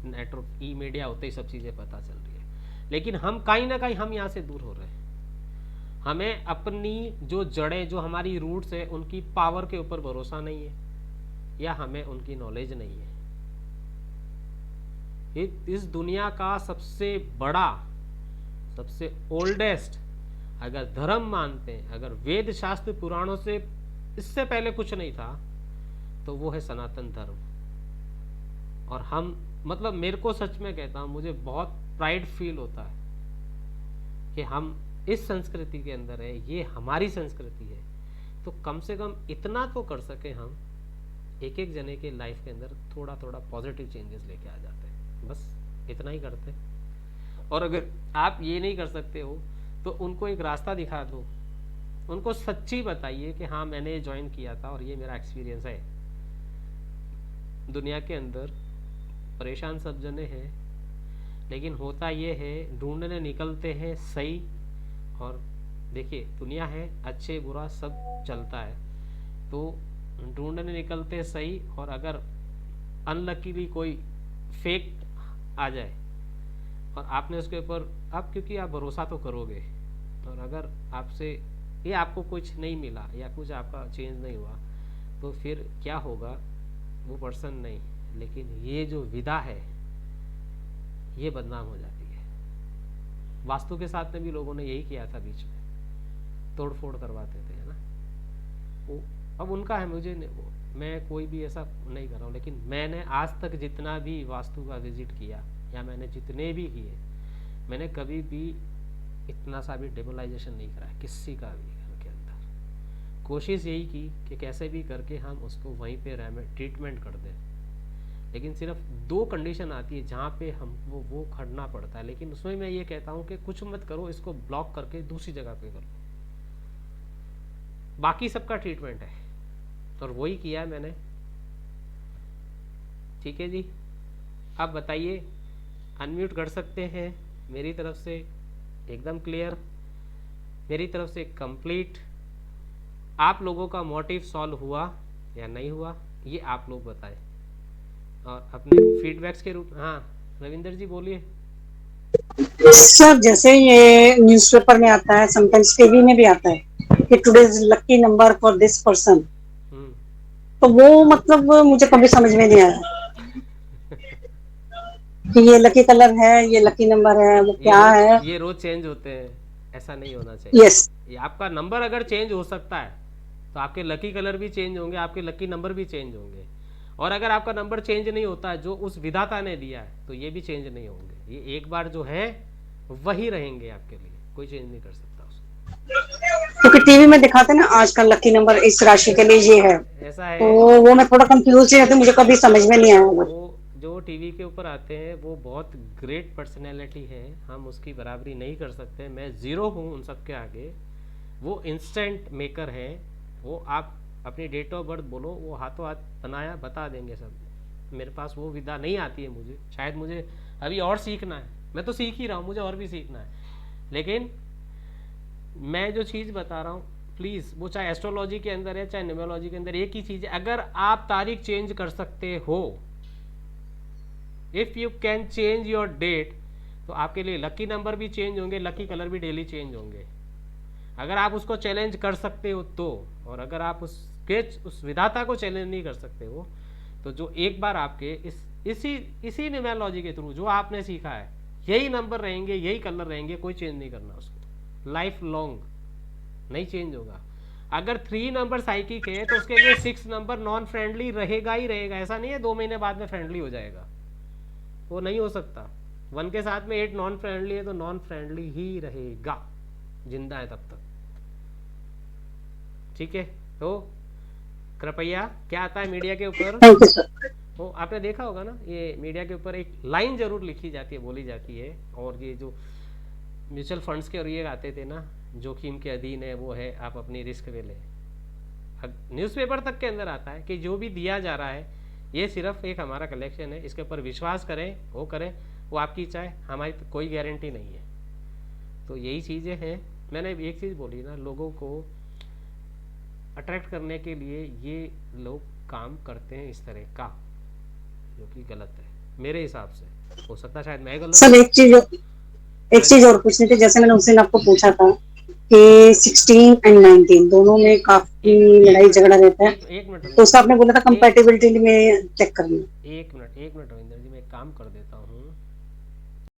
नेटवर्क मीडिया होते ही सब चीज़ें पता चल रही है, लेकिन हम कहीं ना कहीं हम यहाँ से दूर हो रहे हैं। हमें अपनी जो जड़ें, जो हमारी रूट्स है, उनकी पावर के ऊपर भरोसा नहीं है, या हमें उनकी नॉलेज नहीं है। इस दुनिया का सबसे बड़ा, सबसे ओल्डेस्ट अगर धर्म मानते हैं, अगर वेद शास्त्र पुराणों से इससे पहले कुछ नहीं था, तो वो है सनातन धर्म। और हम, मतलब मेरे को सच में कहता हूँ, मुझे बहुत प्राइड फील होता है कि हम इस संस्कृति के अंदर है, ये हमारी संस्कृति है। तो कम से कम इतना तो कर सके हम, एक एक जने के लाइफ के अंदर थोड़ा थोड़ा पॉजिटिव चेंजेस लेके आ जाते हैं, बस इतना ही करते हैं। और अगर आप ये नहीं कर सकते हो तो उनको एक रास्ता दिखा दो, उनको सच्ची बताइए कि हाँ मैंने ये ज्वाइन किया था और ये मेरा एक्सपीरियंस है। दुनिया के अंदर परेशान सब जने हैं, लेकिन होता ये है ढूंढने निकलते हैं सही। और देखिए दुनिया है, अच्छे बुरा सब चलता है, तो ढूंढने निकलते सही। और अगर अनलकीली कोई फेक आ जाए और आपने उसके ऊपर, आप क्योंकि आप भरोसा तो करोगे, और अगर आपसे ये आपको कुछ नहीं मिला या कुछ आपका चेंज नहीं हुआ, तो फिर क्या होगा? वो पर्सन नहीं, लेकिन ये जो विदा है ये बदनाम हो जाती है। वास्तु के साथ में भी लोगों ने यही किया था, बीच में तोड़ फोड़ करवाते थे, है ना। वो अब उनका है, मुझे मैं कोई भी ऐसा नहीं कर रहा हूँ, लेकिन मैंने आज तक जितना भी वास्तु का विजिट किया या मैंने जितने भी किए, मैंने कभी भी इतना सा भी डेमोलाइजेशन नहीं करा किसी का भी घर के अंदर। कोशिश यही की कि कैसे भी करके हम उसको वहीं पे ट्रीटमेंट कर दें, लेकिन सिर्फ 2 कंडीशन आती है जहाँ पे हमको वो खड़ना पड़ता है। लेकिन उसमें मैं ये कहता हूँ कि कुछ मत करो, इसको ब्लॉक करके दूसरी जगह पे करो, बाकी सबका ट्रीटमेंट है। और वही किया है मैंने। ठीक है जी, आप बताइए, अनम्यूट कर सकते हैं। मेरी तरफ से एकदम क्लियर, मेरी तरफ से कंप्लीट। आप लोगों का मोटिव सॉल्व हुआ या नहीं हुआ, ये आप लोग बताएं। और अपने फीडबैक्स के रूप, हाँ रविंदर जी बोलिए। सर जैसे ये न्यूज़पेपर में आता है, समटाइम्स टीवी में भी आता है कि today's lucky number for this person, तो वो मतलब मुझे कभी समझ में नहीं आया कि ये लकी कलर है, ये लकी नंबर है, वो क्या है। ये रोज चेंज होते हैं, ऐसा नहीं होना चाहिए। यस, ये आपका नंबर अगर चेंज हो सकता है तो आपके लकी कलर भी चेंज होंगे, आपके लकी नंबर भी चेंज होंगे। और अगर आपका नंबर चेंज नहीं होता है जो उस विधाता ने दिया है, तो ये भी चेंज नहीं होंगे। ये एक बार जो है वही रहेंगे आपके लिए, कोई चेंज नहीं कर सकता उसको। क्योंकि टीवी में दिखाते हैं ना आज का लकी नंबर इस राशि के लिए ये है, ऐसा है। तो वो मैं थोड़ा कंफ्यूज ही रहती हूँ, मुझे कभी समझ में नहीं आया। वो जो टीवी के ऊपर आते हैं वो बहुत ग्रेट पर्सनैलिटी है, हम उसकी बराबरी नहीं कर सकते। मैं ज़ीरो हूँ उन सब के आगे। वो इंस्टेंट मेकर है, वो आप अपनी डेट ऑफ बर्थ बोलो, वो हाथों हाथ बनाया बता देंगे सब। मेरे पास वो विधा नहीं आती है मुझे, शायद मुझे अभी और सीखना है। मैं तो सीख ही रहा हूँ, मुझे और भी सीखना है। लेकिन मैं जो चीज़ बता रहा हूँ, प्लीज़, वो चाहे एस्ट्रोलॉजी के अंदर है चाहे न्यूमरोलॉजी के अंदर, एक ही चीज़ है। अगर आप तारीख चेंज कर सकते हो, if you can change your date, तो आपके लिए लकी नंबर भी चेंज होंगे, लकी कलर भी डेली चेंज होंगे। अगर आप उसको चैलेंज कर सकते हो तो, और अगर आप उस के उस विधाता को चैलेंज नहीं कर सकते वो। तो जो एक बार आपके इसी न्यूमेरोलॉजी के थ्रू जो आपने सीखा है, यही नंबर रहेंगे, यही कलर रहेंगे, कोई चेंज नहीं करना उसको, लाइफ लॉन्ग नहीं चेंज होगा। अगर 3 नंबर साइकिक है तो उसके लिए 6 नंबर नॉन फ्रेंडली रहेगा ही रहेगा। ऐसा नहीं है 2 महीने बाद में फ्रेंडली हो जाएगा, वो नहीं हो सकता। 1 के साथ में 8 नॉन फ्रेंडली है तो नॉन फ्रेंडली ही रहेगा, जिंदा है तब तक। ठीक है, तो कृपया क्या आता है मीडिया के ऊपर, थैंक यू सर। वो आपने देखा होगा ना, ये मीडिया के ऊपर एक लाइन जरूर लिखी जाती है, बोली जाती है। और ये जो म्यूचुअल फंड्स के और ये आते थे ना, जोखिम के अधीन है, वो है आप अपनी रिस्क पे लें। न्यूज़पेपर तक के अंदर आता है कि जो भी दिया जा रहा है ये सिर्फ एक हमारा कलेक्शन है, इसके ऊपर विश्वास करें, वो करें, वो आपकी इच्छा है, हमारी कोई गारंटी नहीं है। तो यही चीज़ें हैं। मैंने एक चीज़ बोली ना, लोगों को अट्रैक्ट करने के लिए ये लोग काम करते हैं इस तरह का, जो कि गलत है मेरे हिसाब से। हो सकता है शायद मैं गलत। सर एक चीज और पूछनी थी, जैसे मैंने उस दिन आपको पूछा था कि 16 एंड 19 दोनों में काफी लड़ाई झगड़ा रहता है, एक मिनट तो उसका आपने बोला था कंपैटिबिलिटी में चेक करना। एक मिनट रविंदर जी, मैं एक काम कर देता हूँ,